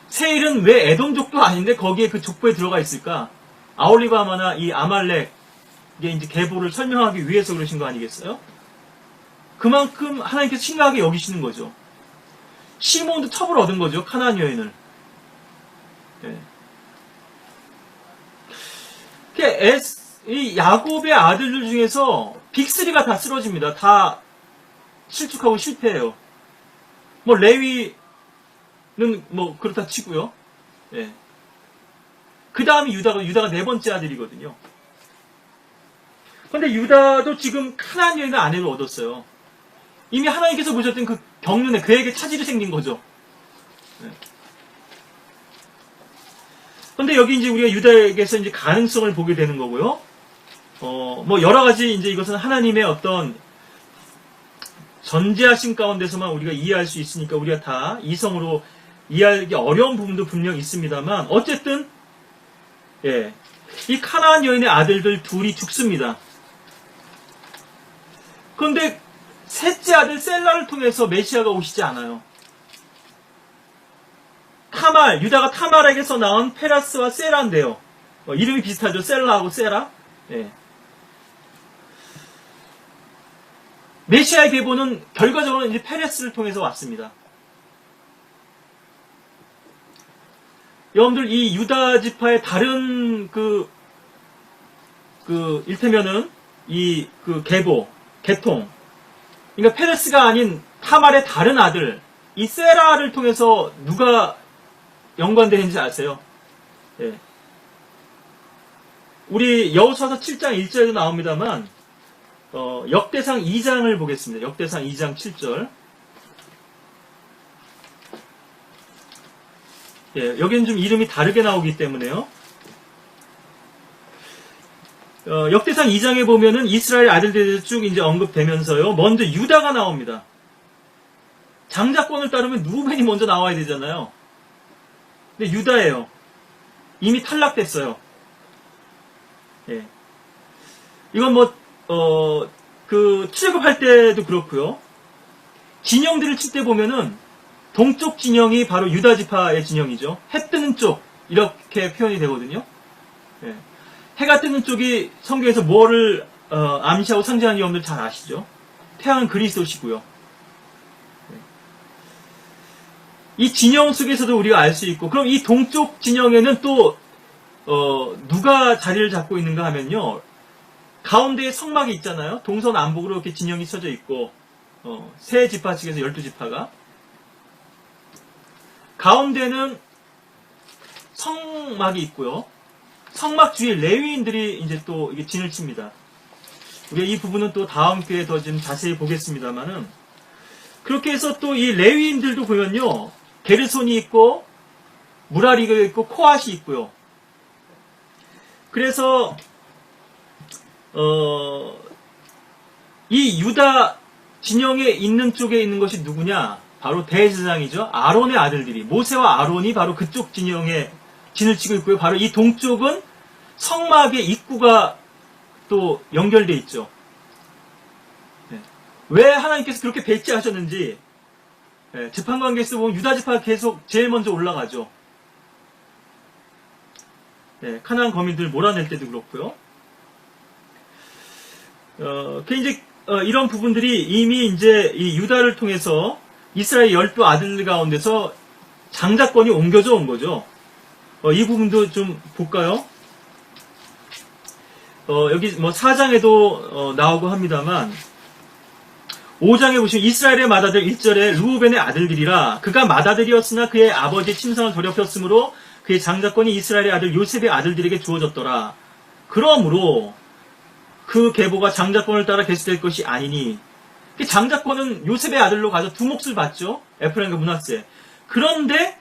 세일은 왜 에돔족도 아닌데 거기에 그 족보에 들어가 있을까? 아홀리바마나 이 아말렉의 이제 계보를 설명하기 위해서 그러신 거 아니겠어요? 그만큼 하나님께서 심각하게 여기시는 거죠. 시몬도 첩을 얻은 거죠. 카나안 여인을. 네. 이 야곱의 아들들 중에서 빅3가 다 쓰러집니다. 다 실축하고 실패해요. 레위는 그렇다 치고요. 예. 그 다음이 유다가 네 번째 아들이거든요. 그런데 유다도 지금 카나안 여인의 아내를 얻었어요. 이미 하나님께서 보셨던 그 경륜에 그에게 차질이 생긴 거죠. 예. 그런데 여기 이제 우리가 유다에게서 이제 가능성을 보게 되는 거고요. 여러 가지 이제 이것은 하나님의 어떤 전제하신 가운데서만 우리가 이해할 수 있으니까 우리가 다 이성으로 이해하기 어려운 부분도 분명 있습니다만 어쨌든 예, 이 카나안 여인의 아들들 둘이 죽습니다. 그런데 셋째 아들 셀라를 통해서 메시아가 오시지 않아요. 유다가 타말에게서 나온 페라스와 세라인데요. 이름이 비슷하죠. 셀라하고 세라. 예. 메시아의 계보는 결과적으로 이제 페레스를 통해서 왔습니다. 여러분들 이 유다 지파의 다른 일테면은 계보, 계통. 그러니까 페레스가 아닌 타말의 다른 아들, 이 세라를 통해서 누가 연관되는지 아세요? 예. 우리 여호수아서 7장 1절에도 나옵니다만 역대상 2장을 보겠습니다. 역대상 2장 7절. 예, 여기는 좀 이름이 다르게 나오기 때문에요. 역대상 2장에 보면은 이스라엘 아들들이 쭉 이제 언급되면서요. 먼저 유다가 나옵니다. 장자권을 따르면 누벤이 먼저 나와야 되잖아요. 근데 유다예요. 이미 탈락됐어요. 예. 이건 출애굽할 때도 그렇고요. 진영들을 칠 때 보면은 동쪽 진영이 바로 유다 지파의 진영이죠. 해 뜨는 쪽 이렇게 표현이 되거든요. 예. 해가 뜨는 쪽이 성경에서 뭐를 암시하고 상징하는 여러분들 잘 아시죠? 태양은 그리스도시고요. 이 진영 속에서도 우리가 알 수 있고, 그럼 이 동쪽 진영에는 또 누가 자리를 잡고 있는가 하면요, 가운데에 성막이 있잖아요. 동서남북으로 이렇게 진영이 쳐져 있고, 세 지파 측에서 12지파가 가운데는 성막이 있고요. 성막 주위에 레위인들이 이제 또 이게 진을 칩니다. 우리가 이 부분은 또 다음 기회에 더 좀 자세히 보겠습니다만은, 그렇게 해서 또 이 레위인들도 보면요, 게르손이 있고 무라리가 있고 코앗이 있고요. 그래서 이 유다 진영에 있는 쪽에 있는 것이 누구냐? 바로 대제사장이죠. 아론의 아들들이, 모세와 아론이 바로 그쪽 진영에 진을 치고 있고요. 바로 이 동쪽은 성막의 입구가 또 연결돼 있죠. 네. 왜 하나님께서 그렇게 배치하셨는지, 네, 재판관계에서 보면 유다 지파가 계속 제일 먼저 올라가죠. 네, 가나안 거민들 몰아낼 때도 그렇고요. 이런 부분들이 이미 이제 이 유다를 통해서 이스라엘 12 아들 가운데서 장자권이 옮겨져 온 거죠. 이 부분도 좀 볼까요? 여기 뭐 4장에도 나오고 합니다만 5장에 보시면 이스라엘의 맏아들 1절에 르우벤의 아들들이라 그가 맏아들이었으나 그의 아버지의 침상을 더럽혔으므로 그의 장자권이 이스라엘의 아들 요셉의 아들들에게 주어졌더라. 그러므로 그 계보가 장자권을 따라 계수될 것이 아니니 그 장자권은 요셉의 아들로 가서 두 몫을 받죠. 에프라임과 므낫세. 그런데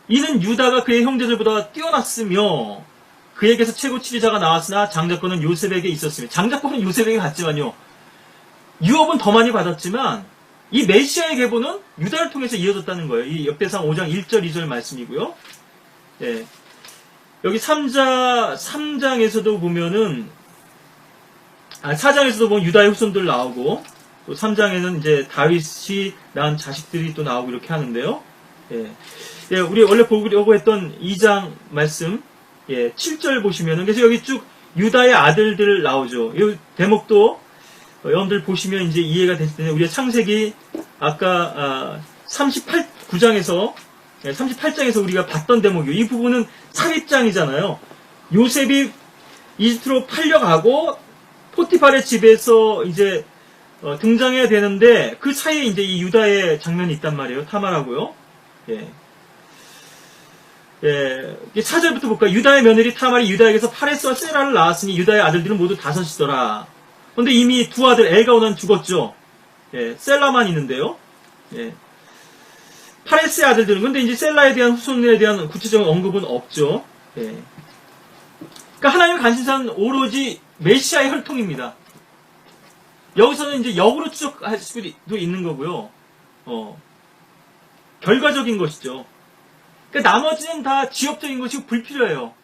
이는 유다가 그의 형제들보다 뛰어났으며 그에게서 최고 치리자가 나왔으나 장자권은 요셉에게 있었으며 장자권은 요셉에게 갔지만요. 유업은 더 많이 받았지만 이 메시아의 계보는 유다를 통해서 이어졌다는 거예요. 이 역대상 5장 1절 2절 말씀이고요. 예. 여기 3장에서도 보면은 4장에서도 보면 유다의 후손들 나오고 또 3장에는 이제 다윗이 낳은 자식들이 또 나오고 이렇게 하는데요. 예. 예, 우리 원래 보려고 했던 2장 말씀 7절 보시면은 그래서 여기 쭉 유다의 아들들 나오죠. 이 대목도 여러분들 보시면 이제 이해가 됐을 텐데 우리가 창세기 아까 38장에서 우리가 봤던 대목이요. 이 부분은 삽입장이잖아요. 요셉이 이집트로 팔려가고 포티팔의 집에서 이제 등장해야 되는데 그 사이에 이제 이 유다의 장면이 있단 말이에요. 타말하고요. 예. 예. 4절부터 볼까요? 유다의 며느리 타말이 유다에게서 파레스와 세라를 낳았으니 유다의 아들들은 모두 5이더라. 근데 이미 두 아들 엘과 오난 죽었죠. 예, 셀라만 있는데요. 예. 파레스의 아들들은 근데 이제 셀라에 대한 후손에 대한 구체적인 언급은 없죠. 예. 그러니까 하나님의 간신사는 오로지 메시아의 혈통입니다. 여기서는 이제 역으로 추적할 수도 있는 거고요. 결과적인 것이죠. 그러니까 나머지는 다 지엽적인 것이고 불필요해요.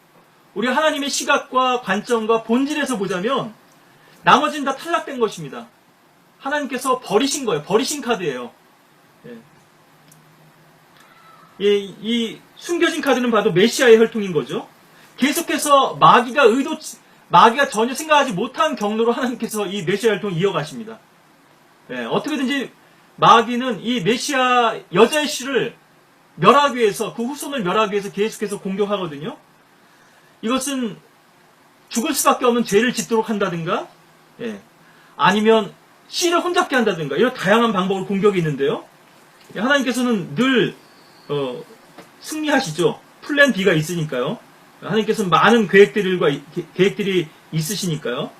우리 하나님의 시각과 관점과 본질에서 보자면 나머지는 다 탈락된 것입니다. 하나님께서 버리신 거예요. 버리신 카드예요. 예. 예, 이 숨겨진 카드는 봐도 메시아의 혈통인 거죠. 계속해서 마귀가 전혀 생각하지 못한 경로로 하나님께서 이 메시아 혈통을 이어가십니다. 예, 어떻게든지 마귀는 이 메시아 여자의 씨를 멸하기 위해서 그 후손을 멸하기 위해서 계속해서 공격하거든요. 이것은 죽을 수밖에 없는 죄를 짓도록 한다든가 예. 아니면 씨를 혼잡게 한다든가 이런 다양한 방법으로 공격이 있는데요. 예, 하나님께서는 늘 승리하시죠. 플랜 B가 있으니까요. 하나님께서는 많은 계획들이 있으시니까요.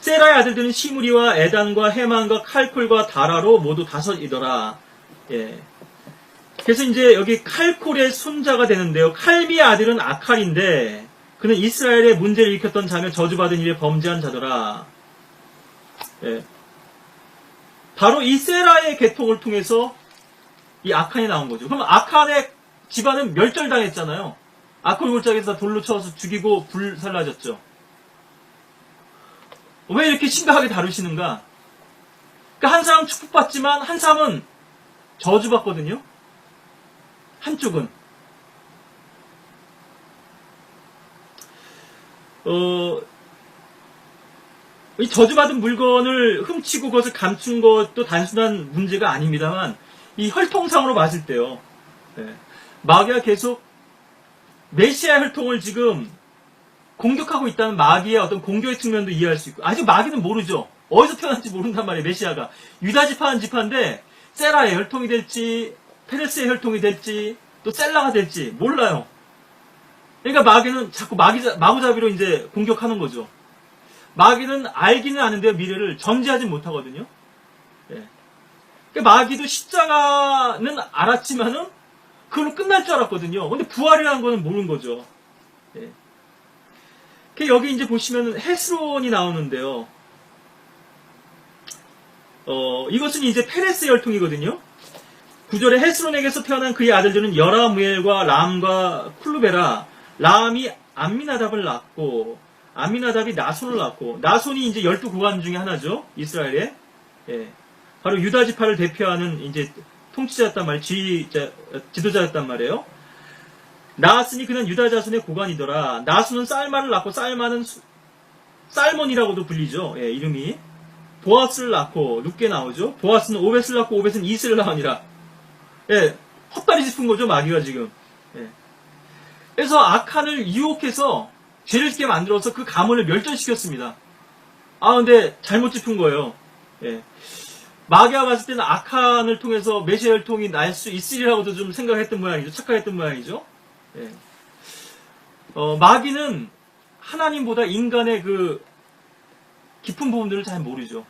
세라의 아들들은 시므리와 에단과 헤만과 칼콜과 다라로 모두 5이더라. 예. 그래서 이제 여기 칼콜의 손자가 되는데요. 칼미의 아들은 아칼인데 그는 이스라엘에 문제를 일으켰던 자며 저주받은 일에 범죄한 자더라. 예. 바로 이 세라의 계통을 통해서 이 아칸이 나온 거죠. 그럼 아칸의 집안은 멸절당했잖아요. 아콜 골짜기에서 돌로 쳐서 죽이고 불살라졌죠. 왜 이렇게 심각하게 다루시는가? 그러니까 한 사람은 축복받지만 한 사람은 저주받거든요. 한쪽은 이 저주받은 물건을 훔치고 그것을 감춘 것도 단순한 문제가 아닙니다만 이 혈통상으로 봤을 때요. 네. 마귀가 계속 메시아 혈통을 지금 공격하고 있다는 마귀의 어떤 공격의 측면도 이해할 수 있고 아직 마귀는 모르죠. 어디서 태어난지 모른단 말이에요. 메시아가. 유다 지파는 지파인데 세라의 혈통이 될지 페레스의 혈통이 될지 또 셀라가 될지 몰라요. 그러니까 마귀는 자꾸 마구잡이로 이제 공격하는 거죠. 마귀는 알기는 아는데요. 미래를 전제하진 못하거든요. 예. 그러니까 마귀도 십자가는 알았지만은 그걸로 끝날 줄 알았거든요. 근데 부활이라는 거는 모르는 거죠. 예. 여기 이제 보시면 헤스론이 나오는데요. 이것은 이제 페레스의 혈통이거든요. 9절에 헤스론에게서 태어난 그의 아들들은 여라무엘과 람과 쿨루베라. 람이 암미나답을 낳고 암미나답이 나손을 낳고 나손이 이제 12고관 중에 하나죠. 이스라엘에. 예. 바로 유다 지파를 대표하는 이제 통치자였단 말이에요. 지도자였단 말이에요. 나았으니 그는 유다 자손의 고관이더라. 나손은 쌀마를 낳고 쌀마는 쌀몬이라고도 불리죠. 예, 이름이. 보아스를 낳고 룻게 나오죠. 보아스는 오벳을 낳고 오벳은 이스를 낳으니라. 예, 헛다리 짚은 거죠, 마귀가 지금. 예. 그래서 아칸을 유혹해서 죄를 짓게 만들어서 그 가문을 멸절시켰습니다. 근데 잘못 짚은 거예요. 예. 마귀가 봤을 때는 아칸을 통해서 메시아 혈통이 날 수 있으리라고도 좀 생각했던 모양이죠. 착각했던 모양이죠. 예. 마귀는 하나님보다 인간의 그 깊은 부분들을 잘 모르죠.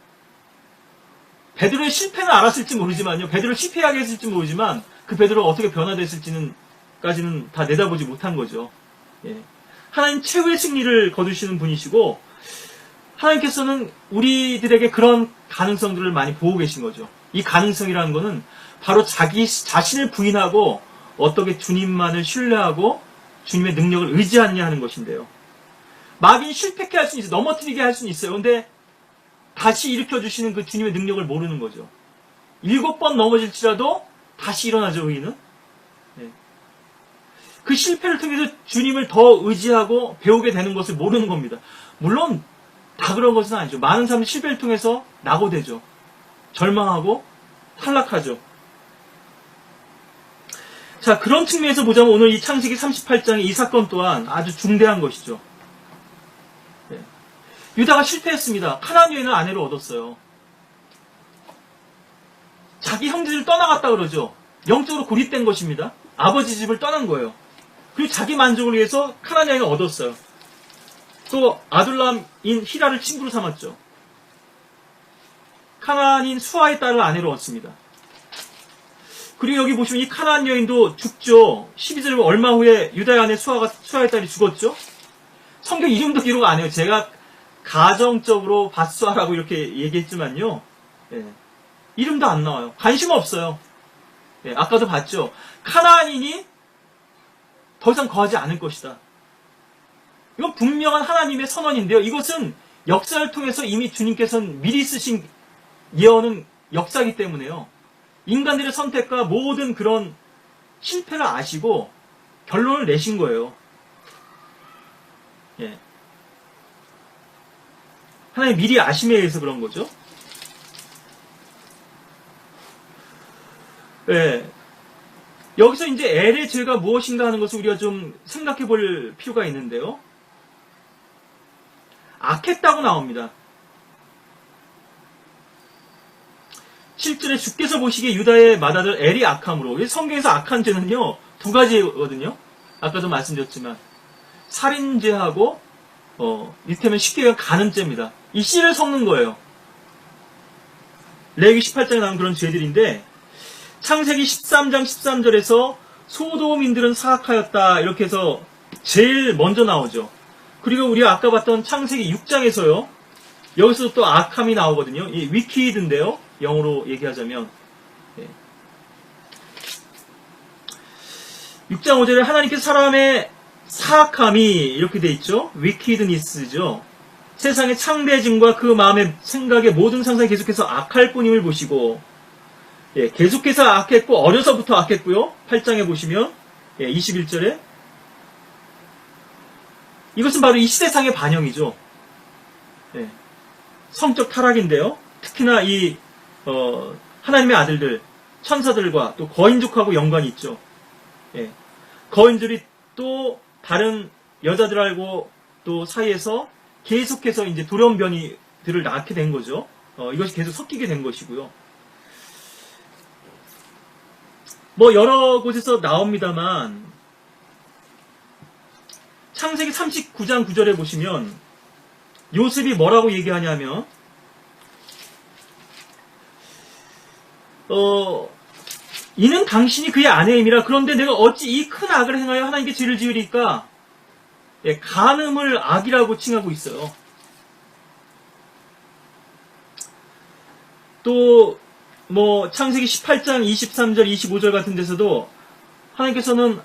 베드로의 실패는 알았을지 모르지만요. 베드로를 실패하게 했을지 모르지만 그 베드로가 어떻게 변화됐을지는까지는 다 내다보지 못한 거죠. 예. 하나님 최후의 승리를 거두시는 분이시고 하나님께서는 우리들에게 그런 가능성들을 많이 보고 계신 거죠. 이 가능성이라는 거는 바로 자기 자신을 부인하고 어떻게 주님만을 신뢰하고 주님의 능력을 의지하느냐 하는 것인데요. 마귀는 실패케 할 수는 있어요. 넘어뜨리게 할 수는 있어요. 근데 다시 일으켜주시는 그 주님의 능력을 모르는 거죠. 7번 넘어질지라도 다시 일어나죠, 의인은. 네. 그 실패를 통해서 주님을 더 의지하고 배우게 되는 것을 모르는 겁니다. 물론 다 그런 것은 아니죠. 많은 사람들이 실패를 통해서 낙오되죠. 절망하고 탈락하죠. 자, 그런 측면에서 보자면 오늘 이 창세기 38장의 이 사건 또한 아주 중대한 것이죠. 네. 유다가 실패했습니다. 가나안 여인을 아내로 얻었어요. 자기 형제들 떠나갔다 그러죠. 영적으로 고립된 것입니다. 아버지 집을 떠난 거예요. 그리고 자기 만족을 위해서 가나안 여인을 얻었어요. 또 아둘람인 히라를 친구로 삼았죠. 카나안인 수아의 딸을 아내로 얻습니다. 그리고 여기 보시면 이 카나안 여인도 죽죠. 12절 얼마 후에 유다의 아내 수아의 딸이 죽었죠. 성경 이름도 기록 안 해요. 제가 가정적으로 밧수아라고 이렇게 얘기했지만요. 예. 이름도 안 나와요. 관심 없어요. 예. 아까도 봤죠. 카나안인이 더 이상 거하지 않을 것이다. 이건 분명한 하나님의 선언인데요. 이것은 역사를 통해서 이미 주님께서는 미리 쓰신 예언은 역사이기 때문에요. 인간들의 선택과 모든 그런 실패를 아시고 결론을 내신 거예요. 예. 하나님 미리 아심에 의해서 그런 거죠. 예. 여기서 이제 엘의 죄가 무엇인가 하는 것을 우리가 좀 생각해 볼 필요가 있는데요. 악했다고 나옵니다. 7절에 주께서 보시기에 유다의 맏아들 엘이 악함으로. 성경에서 악한 죄는요, 두 가지거든요. 아까도 말씀드렸지만 살인죄하고 이를테면 쉽게 얘기하면 간음죄입니다. 이 씨를 섞는 거예요. 레위기 18장에 나온 그런 죄들인데 창세기 13장 13절에서 소돔인들은 사악하였다 이렇게 해서 제일 먼저 나오죠. 그리고 우리가 아까 봤던 창세기 6장에서요. 여기서 또 악함이 나오거든요. 이 위키드인데요. 영어로 얘기하자면 6장 5절에 하나님께서 사람의 사악함이 이렇게 돼 있죠. wickedness죠. 세상의 창대짐과 그 마음의 생각의 모든 상상이 계속해서 악할 뿐임을 보시고 계속해서 악했고 어려서부터 악했고요. 8장에 보시면 21절에 이것은 바로 이 시대상의 반영이죠. 성적 타락인데요. 특히나 이 하나님의 아들들, 천사들과 또 거인족하고 연관이 있죠. 거인들이 또 다른 여자들하고 또 사이에서 계속해서 이제 돌연변이들을 낳게 된 거죠. 이것이 계속 섞이게 된 것이고요. 뭐 여러 곳에서 나옵니다만 창세기 39장 9절에 보시면 요셉이 뭐라고 얘기하냐면 이는 당신이 그의 아내임이라. 그런데 내가 어찌 이 큰 악을 행하여 하나님께 죄를 지으리까? 간음을 악이라고 칭하고 있어요. 또 뭐 창세기 18장 23절 25절 같은 데서도 하나님께서는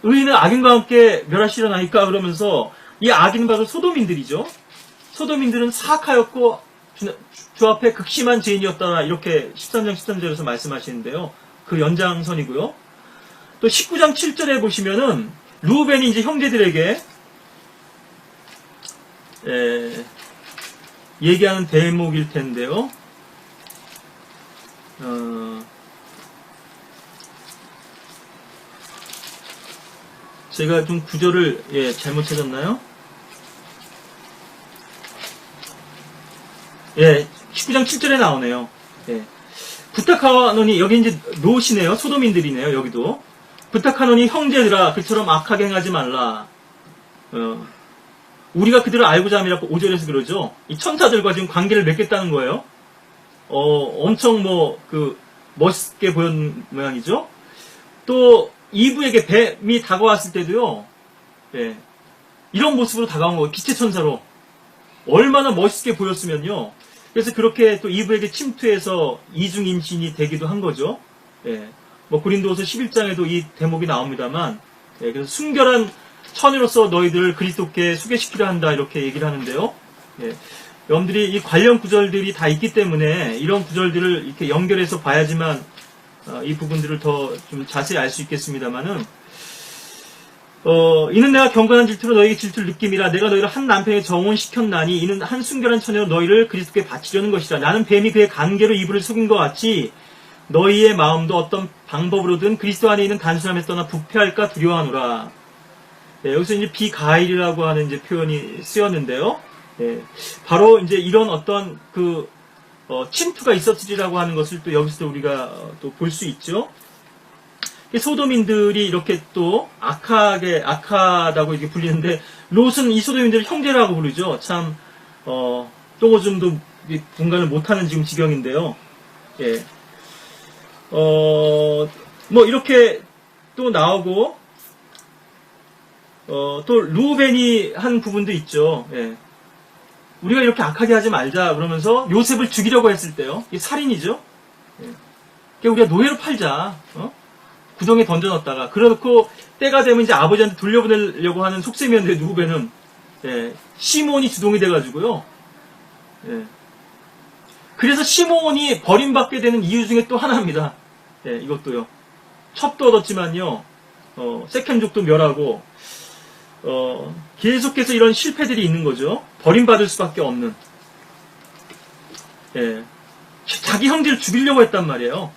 의인은 악인과 함께 멸하시려나이까 그러면서 이 악인은 바로 소돔인들이죠. 소돔인들은 사악하였고 주 앞에 극심한 죄인이었다 이렇게 13장 13절에서 말씀하시는데요. 그 연장선이고요. 또 19장 7절에 보시면은 루벤이 이제 형제들에게 얘기하는 대목일 텐데요. 제가 좀 구절을 잘못 찾았나요? 19장 7절에 나오네요. 부탁하노니, 여기 이제 노시네요. 소돔인들이네요. 여기도 부탁하노니 형제들아 그처럼 악하게 행하지 말라. 우리가 그들을 알고자 함이라고 5절에서 그러죠. 이 천사들과 지금 관계를 맺겠다는 거예요. 엄청 멋있게 보였는 모양이죠. 또 이브에게 뱀이 다가왔을 때도요. 이런 모습으로 다가온 거예요. 빛의 천사로. 얼마나 멋있게 보였으면요. 그래서 그렇게 또 이브에게 침투해서 이중 임신이 되기도 한 거죠. 고린도후서 11장에도 이 대목이 나옵니다만, 그래서 순결한 처녀로서 너희들을 그리스도께 소개시키려 한다 이렇게 얘기를 하는데요. 여러분들이 이 관련 구절들이 다 있기 때문에 이런 구절들을 이렇게 연결해서 봐야지만 이 부분들을 더 좀 자세히 알 수 있겠습니다만은, 이는 내가 경건한 질투로 너희에게 질투를 느낌이라. 내가 너희를 한 남편에게 정혼시켰나니 이는 한 순결한 처녀로 너희를 그리스도께 바치려는 것이라. 나는 뱀이 그의 관계로 이불을 속인 것 같이 너희의 마음도 어떤 방법으로든 그리스도 안에 있는 단순함에서 떠나 부패할까 두려워하노라. 여기서 이제 비가일이라고 하는 이제 표현이 쓰였는데요. 바로 이제 이런 어떤 침투가 있었으리라고 하는 것을 또 여기서 우리가 또 볼 수 있죠. 소돔인들이 이렇게 또 악하다고 이렇게 불리는데, 롯은 이 소돔인들을 형제라고 부르죠. 참, 똥오줌도 분간을 못하는 지금 지경인데요. 이렇게 또 나오고, 또 루벤이 한 부분도 있죠. 우리가 이렇게 악하게 하지 말자 그러면서 요셉을 죽이려고 했을 때요. 이게 살인이죠. 우리가 노예로 팔자. 구덩이에 던져넣었다가 그래놓고 때가 되면 이제 아버지한테 돌려보내려고 하는 속셈이었는데, 루벤은 시몬이 주동이 돼가지고요. 그래서 시몬이 버림받게 되는 이유 중에 또 하나입니다. 이것도요. 첩도 얻었지만요. 세켐족도 멸하고 계속해서 이런 실패들이 있는 거죠. 버림받을 수밖에 없는. 자기 형제를 죽이려고 했단 말이에요.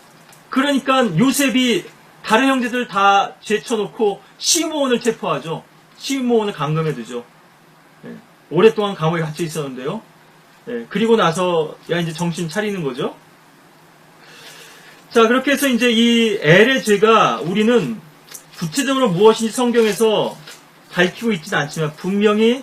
그러니까 요셉이 다른 형제들 다 제쳐놓고 시므온을 체포하죠. 시므온을 감금해두죠. 오랫동안 감옥에 갇혀 있었는데요. 그리고 나서 이제 정신 차리는 거죠. 자, 그렇게 해서 이제 이 엘의 죄가 우리는 구체적으로 무엇인지 성경에서 밝히고 있지는 않지만 분명히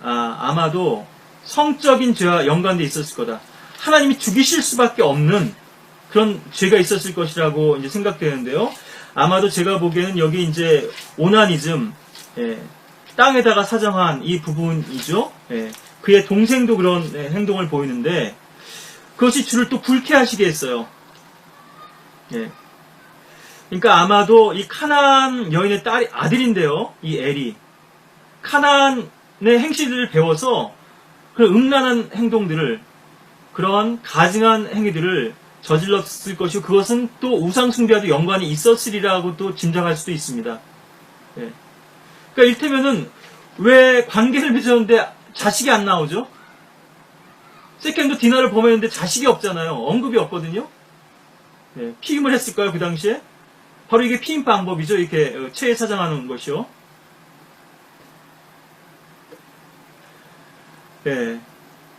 아마도 성적인 죄와 연관돼 있었을 거다. 하나님이 죽이실 수밖에 없는 그런 죄가 있었을 것이라고 이제 생각되는데요. 아마도 제가 보기에는 여기 이제 오나니즘, 땅에다가 사정한 이 부분이죠. 그의 동생도 그런 행동을 보이는데, 그것이 주를 또 불쾌하시게 했어요. 그러니까 아마도 이 카나안 여인의 아들인데요. 이 엘이 카나안의 행실들을 배워서 그런 음란한 행동들을, 그런 가증한 행위들을 저질렀을 것이고, 그것은 또 우상숭배와도 연관이 있었으리라고 또 짐작할 수도 있습니다. 그러니까 이를테면은 왜 관계를 맺었는데 자식이 안 나오죠? 세켐도 디나를 범했는데 자식이 없잖아요. 언급이 없거든요. 피임을 했을까요, 그 당시에? 바로 이게 피임 방법이죠. 이렇게 체에 사정하는 것이요.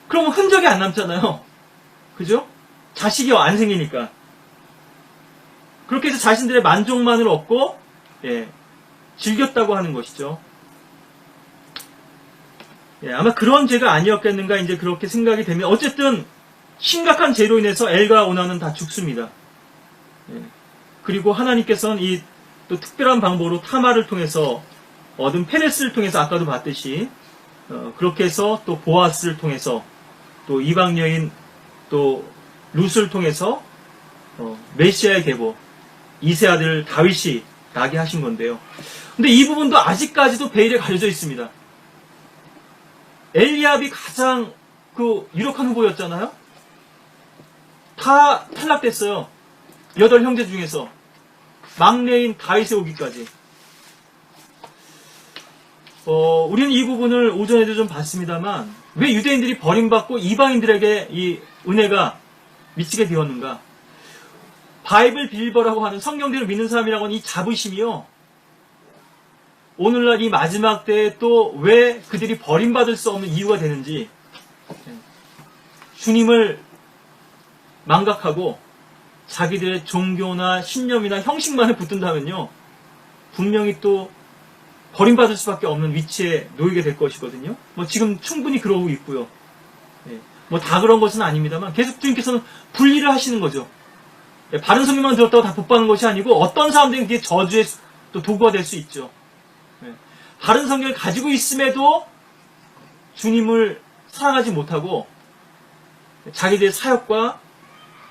그러면 흔적이 안 남잖아요. 그죠? 자식이 안 생기니까. 그렇게 해서 자신들의 만족만을 얻고, 즐겼다고 하는 것이죠. 아마 그런 죄가 아니었겠는가, 이제 그렇게 생각이 되면, 어쨌든, 심각한 죄로 인해서 엘과 오나는 다 죽습니다. 그리고 하나님께서는 이 또 특별한 방법으로 타마를 통해서 얻은 페레스를 통해서 아까도 봤듯이, 그렇게 해서 또 보아스를 통해서 또 이방 여인 또 룻을 통해서 메시아의 계보 이세 아들 다윗이 나게 하신 건데요. 근데 이 부분도 아직까지도 베일에 가려져 있습니다. 엘리압이 가장 유력한 후보였잖아요. 다 탈락됐어요. 8형제 중에서 막내인 다윗에 오기까지. 우리는 이 부분을 오전에도 좀 봤습니다만, 왜 유대인들이 버림받고 이방인들에게 이 은혜가 미치게 되었는가? 바이블 빌버라고 하는 성경대로 믿는 사람이라고 하는 이 자부심이요, 오늘날 이 마지막 때에 또 왜 그들이 버림받을 수 없는 이유가 되는지, 주님을 망각하고 자기들의 종교나 신념이나 형식만을 붙든다면요, 분명히 또 버림받을 수밖에 없는 위치에 놓이게 될 것이거든요. 뭐 지금 충분히 그러고 있고요. 뭐 다 그런 것은 아닙니다만 계속 주님께서는 분리를 하시는 거죠. 바른 성경만 들었다고 다 복받는 것이 아니고 어떤 사람들은 그게 저주의 또 도구가 될 수 있죠. 바른 성경을 가지고 있음에도 주님을 사랑하지 못하고 자기들의 사역과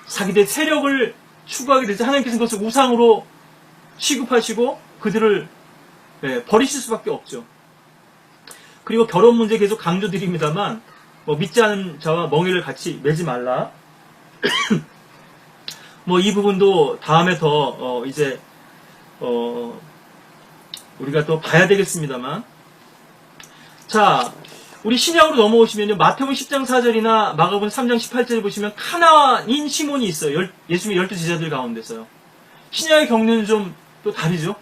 자기들의 세력을 추구하게 되지, 하나님께서는 그것을 우상으로 취급하시고 그들을 버리실 수밖에 없죠. 그리고 결혼 문제 계속 강조드립니다만, 뭐 믿지 않은 자와 멍에를 같이 매지 말라. 뭐 이 부분도 다음에 더 이제 우리가 또 봐야 되겠습니다만, 자, 우리 신약으로 넘어오시면요, 마태복음 10장 4절이나 마가복음 3장 18절을 보시면 가나안인 시몬이 있어요. 예수님의 12 제자들 가운데서요. 신약의 경륜은 좀 또 다르죠.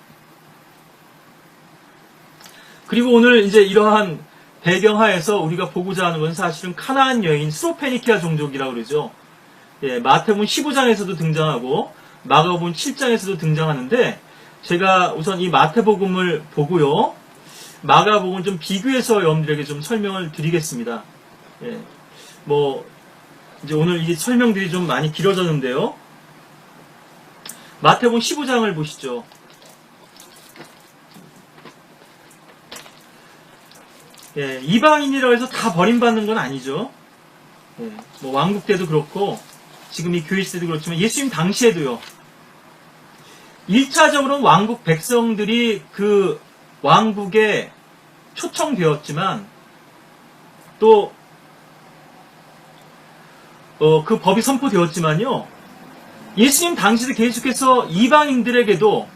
그리고 오늘 이제 이러한 배경하에서 우리가 보고자 하는 건 사실은 카나안 여인 스로페니키아 종족이라고 그러죠. 마태복음 15장에서도 등장하고 마가복음 7장에서도 등장하는데, 제가 우선 이 마태복음을 보고요, 마가복음을 좀 비교해서 여러분들에게 좀 설명을 드리겠습니다. 뭐 이제 오늘 이 설명들이 좀 많이 길어졌는데요. 마태복음 15장을 보시죠. 이방인이라고 해서 다 버림받는 건 아니죠. 뭐 왕국 때도 그렇고 지금 이 교회 시대도 그렇지만 예수님 당시에도요, 1차적으로는 왕국 백성들이 그 왕국에 초청되었지만 또 그 법이 선포되었지만요, 예수님 당시도 계속해서 이방인들에게도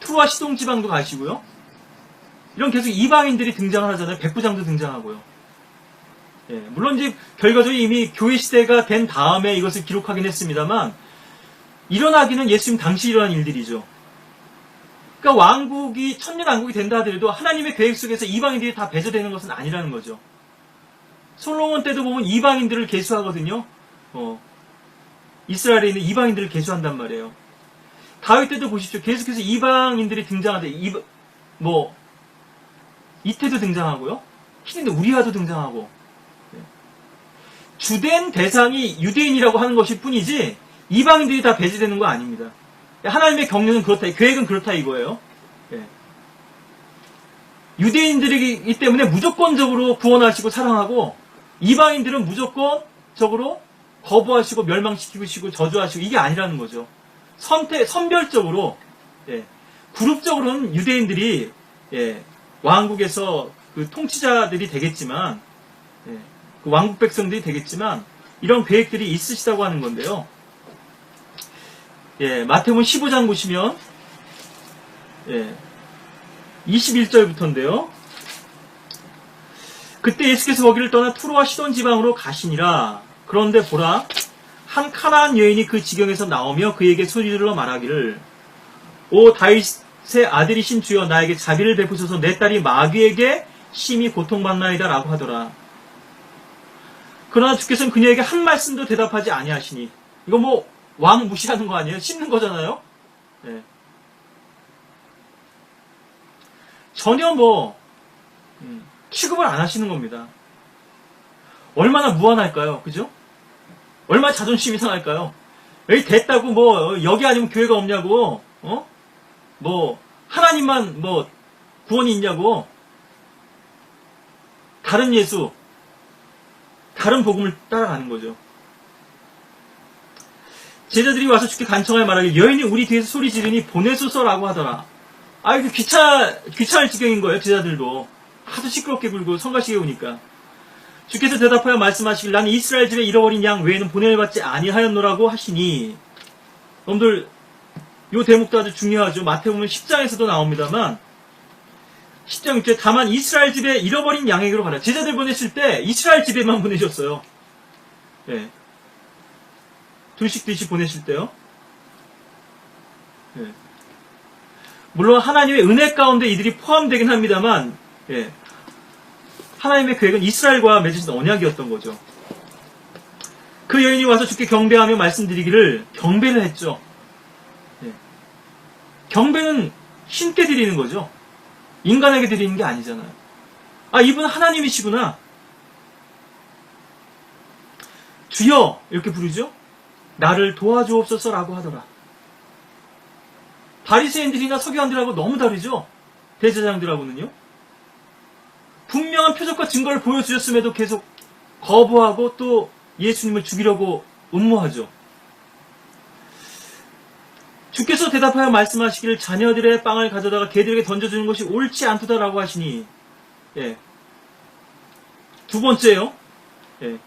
투와 시동 지방도 가시고요, 이런 계속 이방인들이 등장을 하잖아요. 백부장도 등장하고요. 물론 이제 결과적으로 이미 교회 시대가 된 다음에 이것을 기록하긴 했습니다만, 일어나기는 예수님 당시 일어난 일들이죠. 그러니까 왕국이 천년 왕국이 된다 하더라도 하나님의 계획 속에서 이방인들이 다 배제되는 것은 아니라는 거죠. 솔로몬 때도 보면 이방인들을 계수하거든요. 이스라엘에 있는 이방인들을 계수한단 말이에요. 다윗 때도 보십시오. 계속해서 이방인들이 등장하는데, 이태도 등장하고요, 히든데 우리아도 등장하고, 주된 대상이 유대인이라고 하는 것일 뿐이지 이방인들이 다 배제되는 거 아닙니다. 하나님의 경륜은 그렇다, 계획은 그렇다 이거예요. 유대인들이기 때문에 무조건적으로 구원하시고 사랑하고, 이방인들은 무조건적으로 거부하시고 멸망시키시고 저주하시고, 이게 아니라는 거죠. 선별적으로, 그룹적으로는 유대인들이 왕국에서 그 통치자들이 되겠지만, 그 왕국 백성들이 되겠지만, 이런 계획들이 있으시다고 하는 건데요. 마태복음 15장 보시면 21절부터인데요. 그때 예수께서 거기를 떠나 투로와 시돈 지방으로 가시니라. 그런데 보라, 한 카나안 여인이 그 지경에서 나오며 그에게 소리질러 말하기를, 오 다윗의 아들이신 주여, 나에게 자비를 베푸소서, 내 딸이 마귀에게 심히 고통받나이다 라고 하더라. 그러나 주께서는 그녀에게 한 말씀도 대답하지 아니하시니. 이거 뭐 왕 무시하는 거 아니에요? 씹는 거잖아요. 전혀 취급을 안 하시는 겁니다. 얼마나 무한할까요? 그죠? 얼마나 자존심이 상할까요? 여기 됐다고 여기 아니면 교회가 없냐고, 하나님만 구원이 있냐고, 다른 예수, 다른 복음을 따라가는 거죠. 제자들이 와서 주께 간청하여 말하길, 여인이 우리 뒤에서 소리 지르니 보내소서라고 하더라. 이거 귀찮을 지경인 거예요. 제자들도 하도 시끄럽게 굴고 성가시게 오니까. 주께서 대답하여 말씀하시길, 나는 이스라엘 집에 잃어버린 양 외에는 보냄을 받지 아니하였노라고 하시니. 여러분들 이 대목도 아주 중요하죠. 마태복음 10장에서도 나옵니다만, 10장 6절 다만 이스라엘 집에 잃어버린 양에게로 가라. 제자들 보냈을 때 이스라엘 집에만 보내셨어요. 예. 둘씩 보내실 때요. 예. 물론 하나님의 은혜 가운데 이들이 포함되긴 합니다만, 예. 하나님의 계획은 이스라엘과 맺으신 언약이었던 거죠. 그 여인이 와서 주께 경배하며 말씀드리기를 경배를 했죠. 예. 경배는 신께 드리는 거죠. 인간에게 드리는 게 아니잖아요. 아, 이분은 하나님이시구나. 주여 이렇게 부르죠. 나를 도와주옵소서라고 하더라. 바리새인들이나 서기관들하고 너무 다르죠. 대제사장들하고는요. 분명한 표적과 증거를 보여주셨음에도 계속 거부하고 또 예수님을 죽이려고 음모하죠. 주께서 대답하여 말씀하시기를 자녀들의 빵을 가져다가 개들에게 던져주는 것이 옳지 않도다라고 하시니, 예. 두 번째요. 예.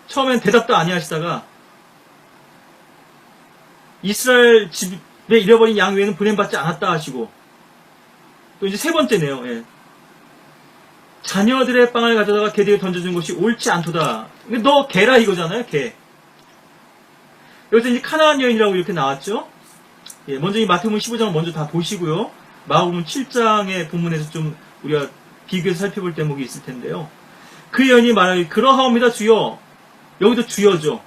처음엔 대답도 아니하시다가 이스라엘 집에 잃어버린 양 외에는 보냄받지 않았다 하시고, 또 이제 세 번째네요. 예. 자녀들의 빵을 가져다가 개들에게 던져주는 것이 옳지 않도다. 너 개라 이거잖아요. 개. 여기서 이제 카나안 여인이라고 이렇게 나왔죠. 예, 먼저 이 마태복음 15장을 먼저 다 보시고요. 마가복음 7장의 본문에서 좀 우리가 비교해서 살펴볼 대목이 있을 텐데요. 그 여인이 말하기 그러하옵니다 주여. 여기도 주여죠.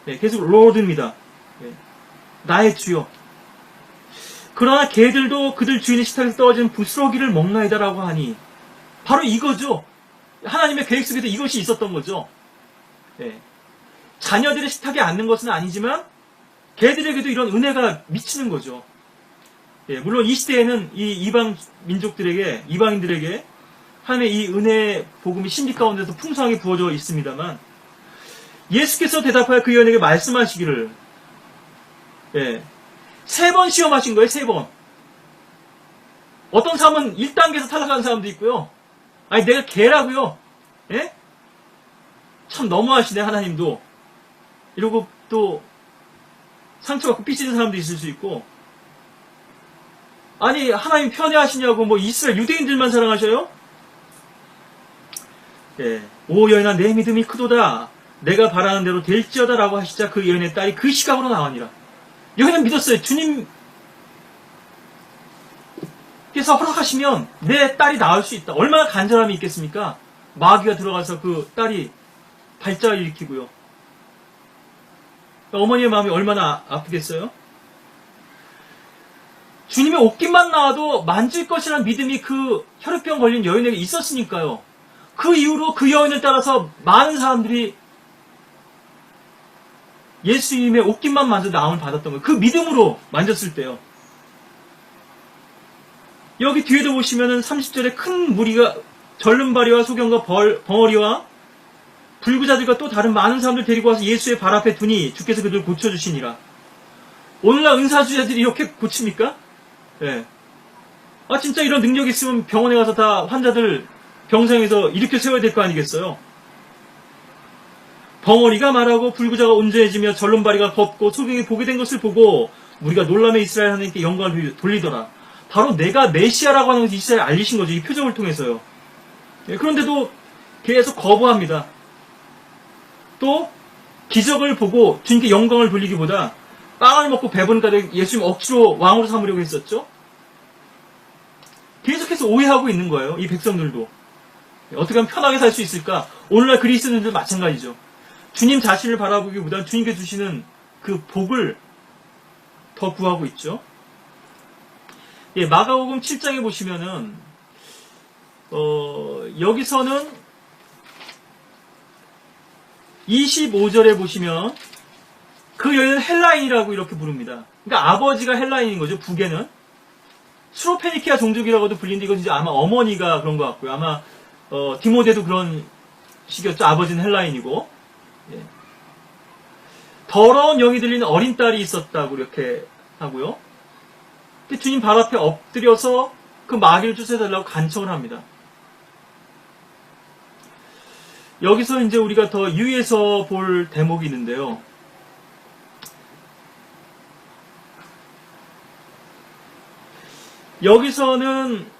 예, 계속 롤드입니다. 예, 나의 주여. 그러나 개들도 그들 주인의 식탁에서 떨어진 부스러기를 먹나이다라고 하니 바로 이거죠. 하나님의 계획 속에서 이것이 있었던 거죠. 예. 자녀들의 식탁에 앉는 것은 아니지만 개들에게도 이런 은혜가 미치는 거죠. 예, 물론 이 시대에는 이 이방 민족들에게, 이방인들에게 하나님의 이 은혜 복음이 신비 가운데서 풍성하게 부어져 있습니다만, 예수께서 대답하여 그 여인에게 말씀하시기를, 예, 3번 시험하신 거예요. 3번. 어떤 사람은 1단계에서 탈락하는 사람도 있고요. 아니 내가 개라고요. 예? 참 너무하시네 하나님도. 이러고 또 상처받고 삐치는 사람도 있을 수 있고, 아니 하나님 편애하시냐고 뭐 이스라엘 유대인들만 사랑하셔요? 예. 오 여인아 내 믿음이 크도다. 내가 바라는 대로 될지어다 라고 하시자 그 여인의 딸이 그 시각으로 나오니라. 여인은 믿었어요. 주님께서 허락하시면 내 딸이 나을 수 있다. 얼마나 간절함이 있겠습니까? 마귀가 들어가서 그 딸이 발작을 일으키고요. 어머니의 마음이 얼마나 아프겠어요? 주님의 옷깃만 나와도 만질 것이라는 믿음이 그 혈액병 걸린 여인에게 있었으니까요. 그 이후로 그 여인을 따라서 많은 사람들이 예수님의 옷깃만 만져 나음을 받았던 거예요. 그 믿음으로 만졌을 때요. 여기 뒤에도 보시면은 30절에 큰 무리가 절름발이와 소경과 벙어리와 불구자들과 또 다른 많은 사람들 데리고 와서 예수의 발 앞에 두니 주께서 그들을 고쳐주시니라. 오늘날 은사주자들이 이렇게 고칩니까? 예. 아 진짜 이런 능력이 있으면 병원에 가서 다 환자들 병상에서 일으켜 세워야 될 거 아니겠어요? 벙어리가 말하고 불구자가 온전해지며 절름발이가 걷고 소경이 보게 된 것을 보고 우리가 놀라며 이스라엘 하나님께 영광을 돌리더라. 바로 내가 메시아라고 하는 것을 이스라엘에 알리신 거죠. 이 표적을 통해서요. 예, 그런데도 계속 거부합니다. 또 기적을 보고 주님께 영광을 돌리기보다 빵을 먹고 배부르니까 예수님 억지로 왕으로 삼으려고 했었죠. 계속해서 오해하고 있는 거예요. 이 백성들도. 어떻게 하면 편하게 살 수 있을까? 오늘날 그리스도인들도 마찬가지죠. 주님 자신을 바라보기보다는 주님께 주시는 그 복을 더 구하고 있죠. 예, 마가복음 7장에 보시면은 여기서는 25절에 보시면 그 여인은 헬라인이라고 이렇게 부릅니다. 그러니까 아버지가 헬라인인 거죠. 북에는 수로페니키아 종족이라고도 불리는데 이건 이제 아마 어머니가 그런 것 같고요. 아마 디모데도 그런 식이었죠. 아버지는 헬라인이고, 예. 더러운 영이 들리는 어린 딸이 있었다고 이렇게 하고요. 근데 주님 발 앞에 엎드려서 그 마귀를 쫓아달라고 간청을 합니다. 여기서 이제 우리가 더 유의해서 볼 대목이 있는데요. 여기서는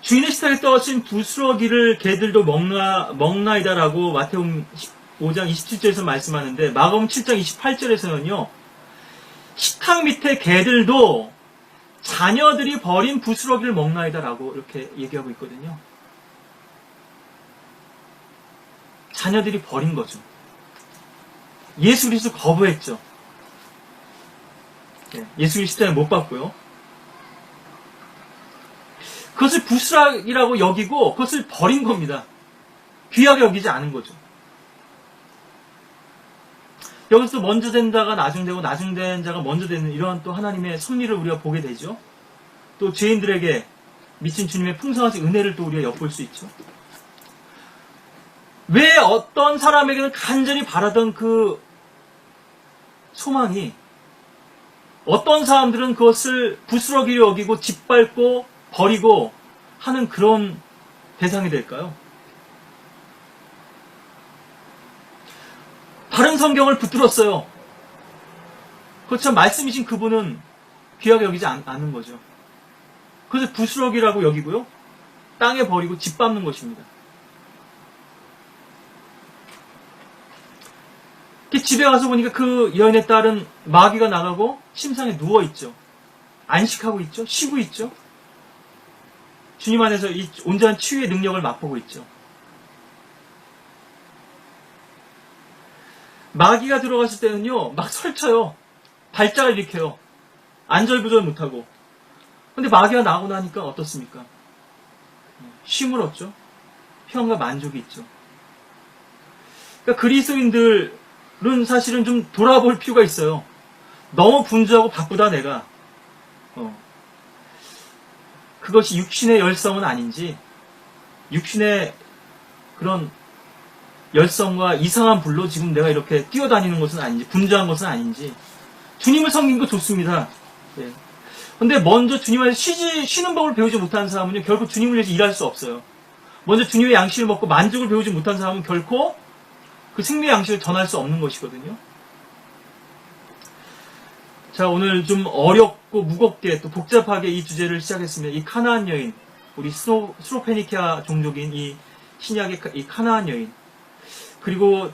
주인의 식탁에 떠신 부스러기를 개들도 먹나이다라고 마태복음 5장 27절에서 말씀하는데, 마가복음 7장 28절에서는요, 식탁 밑에 개들도 자녀들이 버린 부스러기를 먹나이다라고 이렇게 얘기하고 있거든요. 자녀들이 버린 거죠. 예수 그리스도 거부했죠. 예수 그리스도 십자가에 못 박고요. 그것을 부스러기라고 여기고 그것을 버린 겁니다. 귀하게 여기지 않은 거죠. 여기서 먼저 된 자가 나중되고 나중된 자가 먼저 되는 이러한 또 하나님의 섭리를 우리가 보게 되죠. 또 죄인들에게 미친 주님의 풍성하신 은혜를 또 우리가 엿볼 수 있죠. 왜 어떤 사람에게는 간절히 바라던 그 소망이 어떤 사람들은 그것을 부스러기로 여기고 짓밟고 버리고 하는 그런 대상이 될까요? 다른 성경을 붙들었어요. 그렇지만 말씀이신 그분은 귀하게 여기지 않는 거죠. 그래서 부스러기라고 여기고요. 땅에 버리고 짓밟는 것입니다. 집에 가서 보니까 그 여인의 딸은 마귀가 나가고 침상에 누워있죠. 안식하고 있죠. 쉬고 있죠. 주님 안에서 이 온전한 치유의 능력을 맛보고 있죠. 마귀가 들어갔을 때는요, 막 설쳐요. 발작을 일으켜요. 안절부절 못하고. 근데 마귀가 나오고 나니까 어떻습니까? 쉼을 얻죠. 평안과 만족이 있죠. 그러니까 그리스도인들은 사실은 좀 돌아볼 필요가 있어요. 너무 분주하고 바쁘다 내가. 그것이 육신의 열성은 아닌지, 육신의 그런 열성과 이상한 불로 지금 내가 이렇게 뛰어다니는 것은 아닌지, 분주한 것은 아닌지, 주님을 섬기는 거 좋습니다. 예. 근데 먼저 주님 안에서 쉬는 법을 배우지 못하는 사람은요, 결국 주님을 위해서 일할 수 없어요. 먼저 주님의 양식을 먹고 만족을 배우지 못한 사람은 결코 그 생명의 양식을 전할 수 없는 것이거든요. 자, 오늘 좀 어렵고 무겁게 또 복잡하게 이 주제를 시작했습니다. 이 카나안 여인, 우리 스로페니키아 종족인 이 신약의 이 카나안 여인, 그리고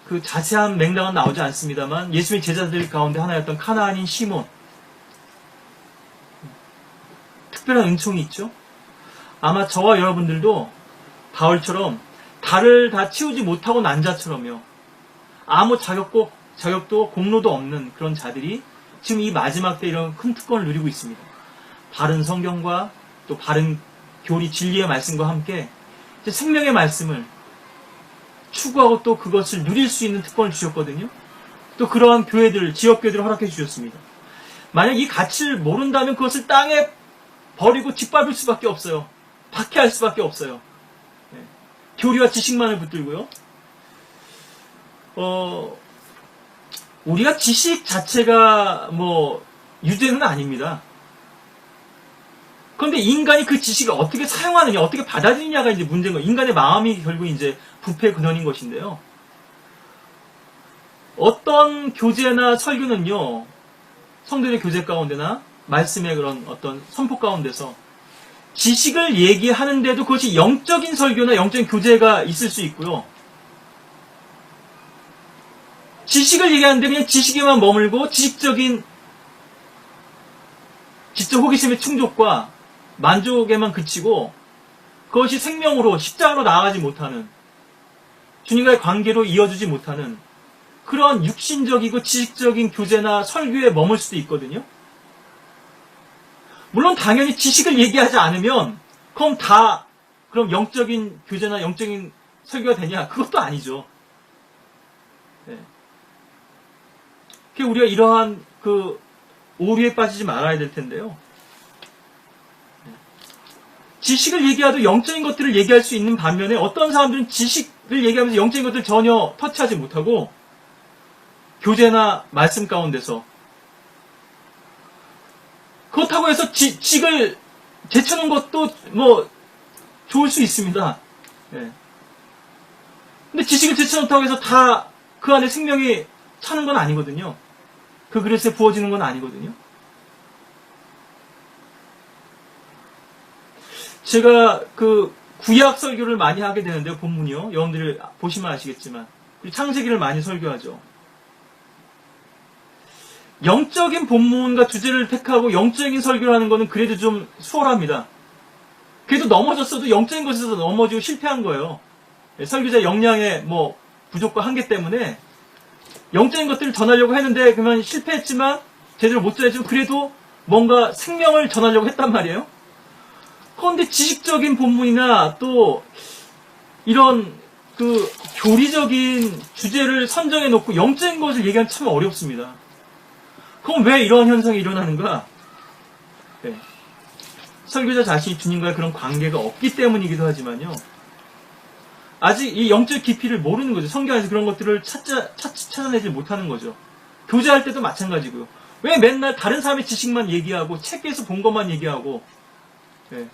그 자세한 맥락은 나오지 않습니다만 예수님의 제자들 가운데 하나였던 카나안인 시몬, 특별한 은총이 있죠. 아마 저와 여러분들도 바울처럼 달을 다 치우지 못하고 난 자처럼요, 아무 자격도 공로도 없는 그런 자들이 지금 이 마지막 때 이런 큰 특권을 누리고 있습니다. 바른 성경과 또 바른 교리 진리의 말씀과 함께 생명의 말씀을 추구하고 또 그것을 누릴 수 있는 특권을 주셨거든요. 또 그러한 교회들, 지역교회들을 허락해 주셨습니다. 만약 이 가치를 모른다면 그것을 땅에 버리고 짓밟을 수밖에 없어요. 박해할 수밖에 없어요. 교리와 지식만을 붙들고요. 우리가 지식 자체가 유죄는 아닙니다. 그런데 인간이 그 지식을 어떻게 사용하느냐, 어떻게 받아들이냐가 이제 문제인 거예요. 인간의 마음이 결국 이제 부패의 근원인 것인데요. 어떤 교제나 설교는요, 성도의 교제 가운데나 말씀의 그런 어떤 선포 가운데서 지식을 얘기하는데도 그것이 영적인 설교나 영적인 교제가 있을 수 있고요. 지식을 얘기하는데 그냥 지식에만 머물고 지적 호기심의 충족과 만족에만 그치고 그것이 생명으로 십자가로 나아가지 못하는, 주님과의 관계로 이어지지 못하는 그런 육신적이고 지식적인 교제나 설교에 머물 수도 있거든요. 물론 당연히 지식을 얘기하지 않으면 그럼 영적인 교제나 영적인 설교가 되냐? 그것도 아니죠. 네. 우리가 이러한 그 오류에 빠지지 말아야 될 텐데요. 지식을 얘기하도 영적인 것들을 얘기할 수 있는 반면에 어떤 사람들은 지식을 얘기하면서 영적인 것들을 전혀 터치하지 못하고 교제나 말씀 가운데서, 그렇다고 해서 지식을 제쳐놓은 것도 좋을 수 있습니다. 네. 근데 지식을 제쳐놓다고 해서 다 그 안에 생명이 차는 건 아니거든요. 그 그릇에 부어지는 건 아니거든요. 제가 그 구약 설교를 많이 하게 되는데요, 본문이요. 여러분들이 보시면 아시겠지만. 창세기를 많이 설교하죠. 영적인 본문과 주제를 택하고 영적인 설교를 하는 거는 그래도 좀 수월합니다. 그래도 넘어졌어도 영적인 것에서 넘어지고 실패한 거예요. 설교자 역량의 부족과 한계 때문에 영적인 것들을 전하려고 했는데 그러면 실패했지만 제대로 못 전했지만 그래도 뭔가 생명을 전하려고 했단 말이에요. 그런데 지식적인 본문이나 또 이런 그 교리적인 주제를 선정해 놓고 영적인 것을 얘기하면 참 어렵습니다. 그럼 왜 이런 현상이 일어나는가? 네. 설교자 자신이 주님과의 그런 관계가 없기 때문이기도 하지만요. 아직 이 영적 깊이를 모르는 거죠. 성경 안에서 그런 것들을 찾아내지 못하는 거죠. 교제할 때도 마찬가지고요. 왜 맨날 다른 사람의 지식만 얘기하고 책에서 본 것만 얘기하고 네.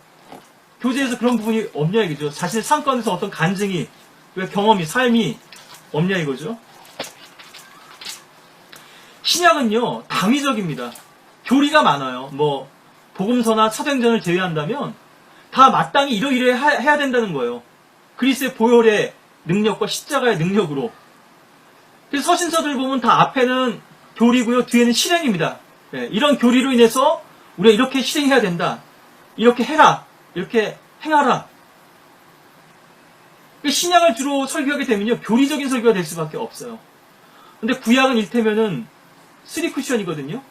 교제에서 그런 부분이 없냐 이거죠. 자신의 삶 가운데서 어떤 간증이 왜 경험이 삶이 없냐 이거죠. 신약은요 당위적입니다. 교리가 많아요. 복음서나 사도행전을 제외한다면 다 마땅히 이러이러 해야 된다는 거예요. 그리스도의 보혈의 능력과 십자가의 능력으로. 그래서 서신서들 보면 다 앞에는 교리고요. 뒤에는 실행입니다. 네, 이런 교리로 인해서 우리가 이렇게 실행해야 된다. 이렇게 해라. 이렇게 행하라. 신약을 주로 설교하게 되면요. 교리적인 설교가 될 수밖에 없어요. 근데 구약은 일테면은 3쿠션이거든요.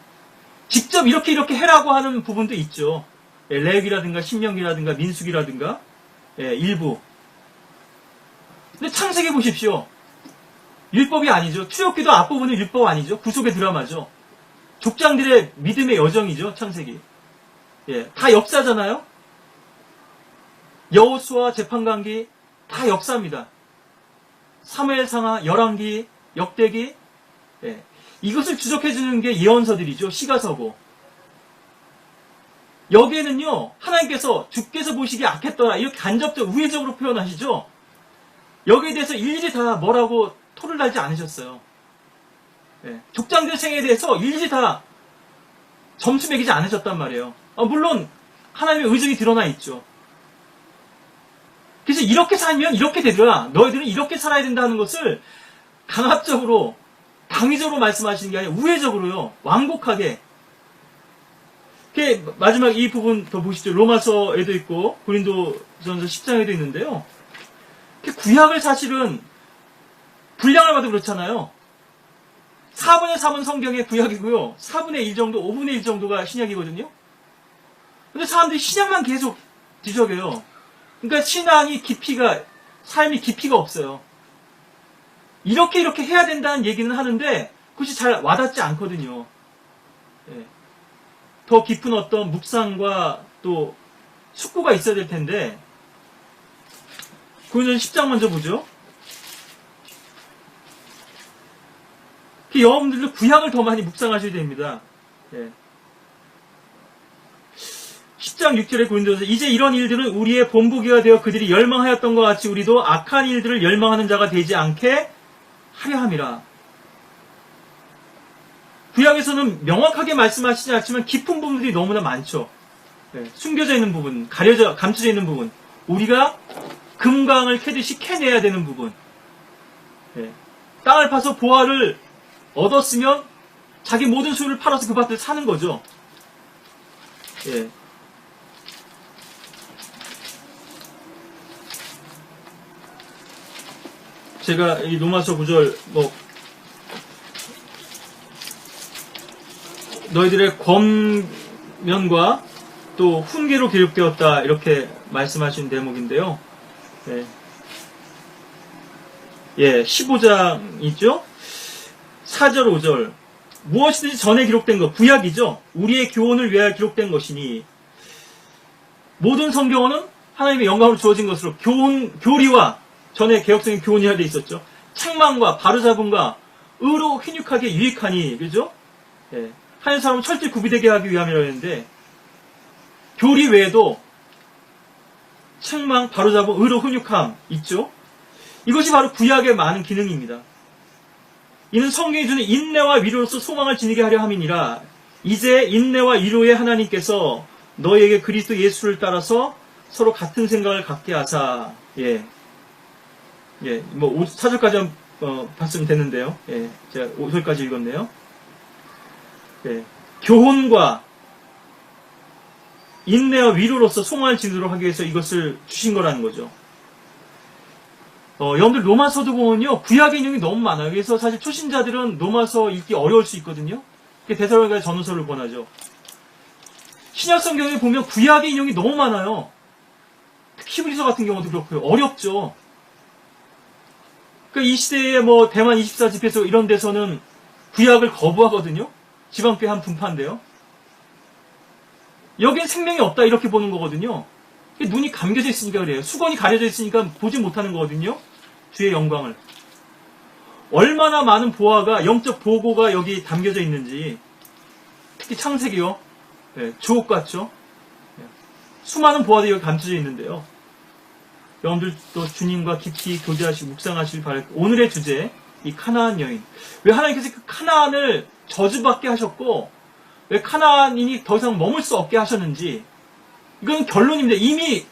직접 이렇게 해라고 하는 부분도 있죠. 레위기라든가 신명기라든가 민수기라든가 일부. 근데 창세기 보십시오. 율법이 아니죠. 출애굽기도 앞부분은 율법 아니죠. 구속의 드라마죠. 족장들의 믿음의 여정이죠. 창세기. 다 역사잖아요. 여호수아 재판관기 다 역사입니다. 사무엘상하, 열왕기, 역대기 이것을 추적해주는 게 예언서들이죠. 시가서고. 여기에는요. 하나님께서 주께서 보시기에 악했더라 이렇게 간접적 우회적으로 표현하시죠. 여기에 대해서 일일이 다 뭐라고 토를 달지 않으셨어요. 족장들 생애에 대해서 일일이 다 점수 매기지 않으셨단 말이에요. 물론 하나님의 의중이 드러나 있죠. 그래서 이렇게 살면 이렇게 되더라. 너희들은 이렇게 살아야 된다는 것을 강압적으로 당위적으로 말씀하시는 게 아니라 우회적으로요. 완곡하게. 마지막 이 부분 더 보시죠. 로마서에도 있고 고린도전서 10장에도 있는데요. 구약을 사실은 분량을 봐도 그렇잖아요. 4분의 3은 성경의 구약이고요. 4분의 1 정도, 5분의 1 정도가 신약이거든요. 근데 사람들이 신약만 계속 뒤적여요. 그러니까 신앙이 삶이 깊이가 없어요. 이렇게 해야 된다는 얘기는 하는데 그것이 잘 와닿지 않거든요. 더 깊은 어떤 묵상과 또 숙고가 있어야 될 텐데 고린도전 10장 먼저 보죠. 여러분들도 구약을 더 많이 묵상하셔야 됩니다. 10장 6절에 고린도전서 이제 이런 일들은 우리의 본보기가 되어 그들이 열망하였던 것 같이 우리도 악한 일들을 열망하는 자가 되지 않게 하려 함이라. 구약에서는 명확하게 말씀하시지 않지만 깊은 부분들이 너무나 많죠. 숨겨져 있는 부분, 감춰져 있는 부분, 우리가 금강을 캐듯이 캐내야 되는 부분. 땅을 파서 보화를 얻었으면 자기 모든 소유를 팔아서 그 밭을 사는 거죠. 제가 이 로마서 9절 너희들의 권면과 또 훈계로 기록되었다 이렇게 말씀하신 대목인데요. 15장 있죠? 4절 5절 무엇이든지 전에 기록된 것 구약이죠. 우리의 교훈을 위하여 기록된 것이니 모든 성경어는 하나님의 영감으로 주어진 것으로 교리와 전에 개혁성의 교훈이라 되어 있었죠. 책망과 바로잡음과 의로 휘육하게 유익하니 그죠? 한 사람은 철저히 구비되게 하기 위함이라 했는데 교리 외에도 책망, 바로잡음, 의로 훈육함 있죠? 이것이 바로 구약의 많은 기능입니다. 이는 성경이 주는 인내와 위로로서 소망을 지니게 하려 함이니라. 이제 인내와 위로의 하나님께서 너희에게 그리스도 예수를 따라서 서로 같은 생각을 갖게 하사. 예. 예, 뭐 4절까지 봤으면 됐는데요. 예, 제가 5절까지 읽었네요. 예, 교훈과 인내와 위로로서 송환을 지도록 하기 위해서 이것을 주신 거라는 거죠. 여러분들 로마서도 보면요, 구약의 인용이 너무 많아요. 그래서 사실 초신자들은 로마서 읽기 어려울 수 있거든요. 데살로니가 전후서를 권하죠. 신약 성경에 보면 구약의 인용이 너무 많아요. 특히 히브리서 같은 경우도 그렇고요. 어렵죠. 그러니까 이 시대에 뭐 대만 24집회소 이런 데서는 구약을 거부하거든요. 지방교회 한 분파인데요. 여기엔 생명이 없다 이렇게 보는 거거든요. 눈이 감겨져 있으니까 그래요. 수건이 가려져 있으니까 보지 못하는 거거든요. 주의 영광을. 얼마나 많은 보화가, 영적 보고가 여기 담겨져 있는지. 특히 창세기요. 네, 주옥 같죠. 네, 수많은 보화들이 여기 감춰져 있는데요. 여러분들도 주님과 깊이 교제하시고 묵상하시길 바랍니다. 오늘의 주제, 이 카나안 여인. 왜 하나님께서 그 카나안을 저주받게 하셨고, 왜 카나안인이 더 이상 머물 수 없게 하셨는지, 이건 결론입니다. 이미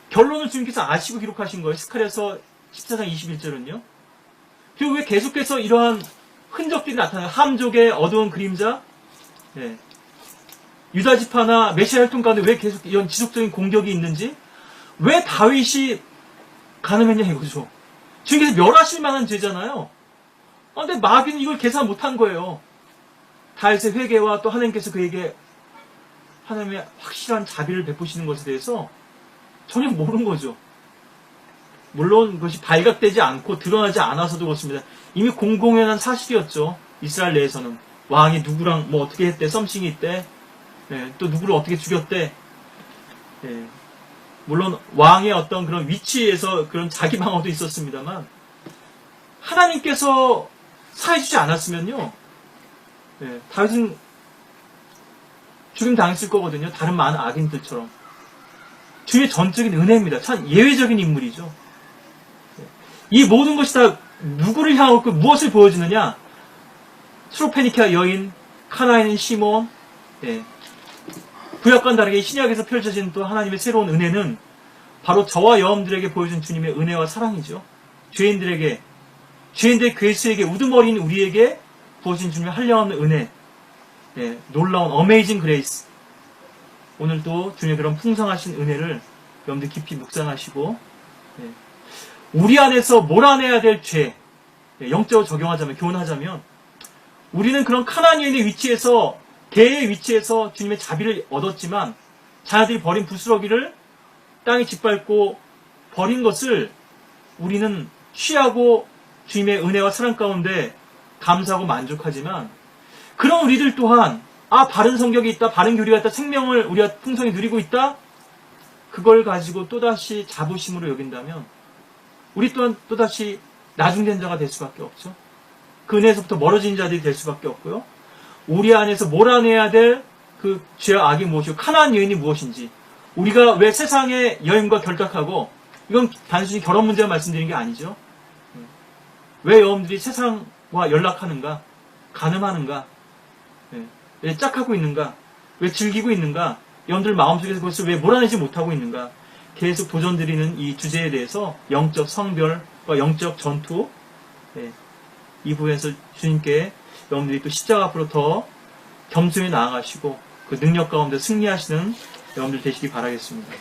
결론을 주님께서 아시고 기록하신 거예요. 스가랴서 14장 21절은요. 그리고 왜 계속해서 이러한 흔적들이 나타나요? 함족의 어두운 그림자, 네. 유다 지파나 메시아 혈통 가운데 왜 계속 이런 지속적인 공격이 있는지, 왜 다윗이 가늠했냐 이거죠. 주님께서 멸하실 만한 죄잖아요. 근데 마귀는 이걸 계산 못한 거예요. 다윗의 회개와 또 하나님께서 그에게 하나님의 확실한 자비를 베푸시는 것에 대해서 전혀 모르는 거죠. 물론 그것이 발각되지 않고 드러나지 않아서도 그렇습니다. 이미 공공연한 사실이었죠. 이스라엘 내에서는. 왕이 누구랑 뭐 어떻게 했대, 썸씽이 있대, 네, 또 누구를 어떻게 죽였대. 네. 물론 왕의 어떤 그런 위치에서 그런 자기 방어도 있었습니다만 하나님께서 사해주지 않았으면요, 네, 다윗은 죽임 당했을 거거든요. 다른 많은 악인들처럼. 주의 전적인 은혜입니다. 참 예외적인 인물이죠. 네. 이 모든 것이 다 누구를 향하고 무엇을 보여주느냐? 스로페니키아 여인, 카나안인 시몬, 네. 구약과는 다르게 신약에서 펼쳐진 또 하나님의 새로운 은혜는 바로 저와 여러분들에게 보여준 주님의 은혜와 사랑이죠. 죄인들의 괴수에게, 우두머리인 우리에게 부어진 주님의 한량없는 은혜, 네, 놀라운 어메이징 그레이스. 오늘도 주님의 그런 풍성하신 은혜를 여러분들 깊이 묵상하시고, 네, 우리 안에서 몰아내야 될 죄, 네, 영적으로 적용하자면, 교훈하자면, 우리는 그런 카나안 여인의 위치에서, 개의 위치에서 주님의 자비를 얻었지만 자녀들이 버린 부스러기를 땅에 짓밟고 버린 것을 우리는 취하고 주님의 은혜와 사랑 가운데 감사하고 만족하지만, 그런 우리들 또한 바른 성격이 있다, 바른 교리가 있다, 생명을 우리가 풍성히 누리고 있다, 그걸 가지고 또다시 자부심으로 여긴다면 우리 또한 또다시 나중된 자가 될 수밖에 없죠. 그 은혜에서부터 멀어진 자들이 될 수밖에 없고요. 우리 안에서 몰아내야 될 그 죄와 악이 무엇이고 카나안 여인이 무엇인지, 우리가 왜 세상의 여인과 결탁하고, 이건 단순히 결혼 문제만 말씀드리는 게 아니죠. 왜 여러분들이 세상과 연락하는가, 간음하는가, 왜 짝하고 있는가, 왜 즐기고 있는가, 여러분들 마음속에서 그것을 왜 몰아내지 못하고 있는가, 계속 도전드리는 이 주제에 대해서 영적 성별과 영적 전투, 이 부분에서 주님께 여러분들이 또 십자가 앞으로 더 겸손히 나아가시고 그 능력 가운데 승리하시는 여러분들 되시기 바라겠습니다.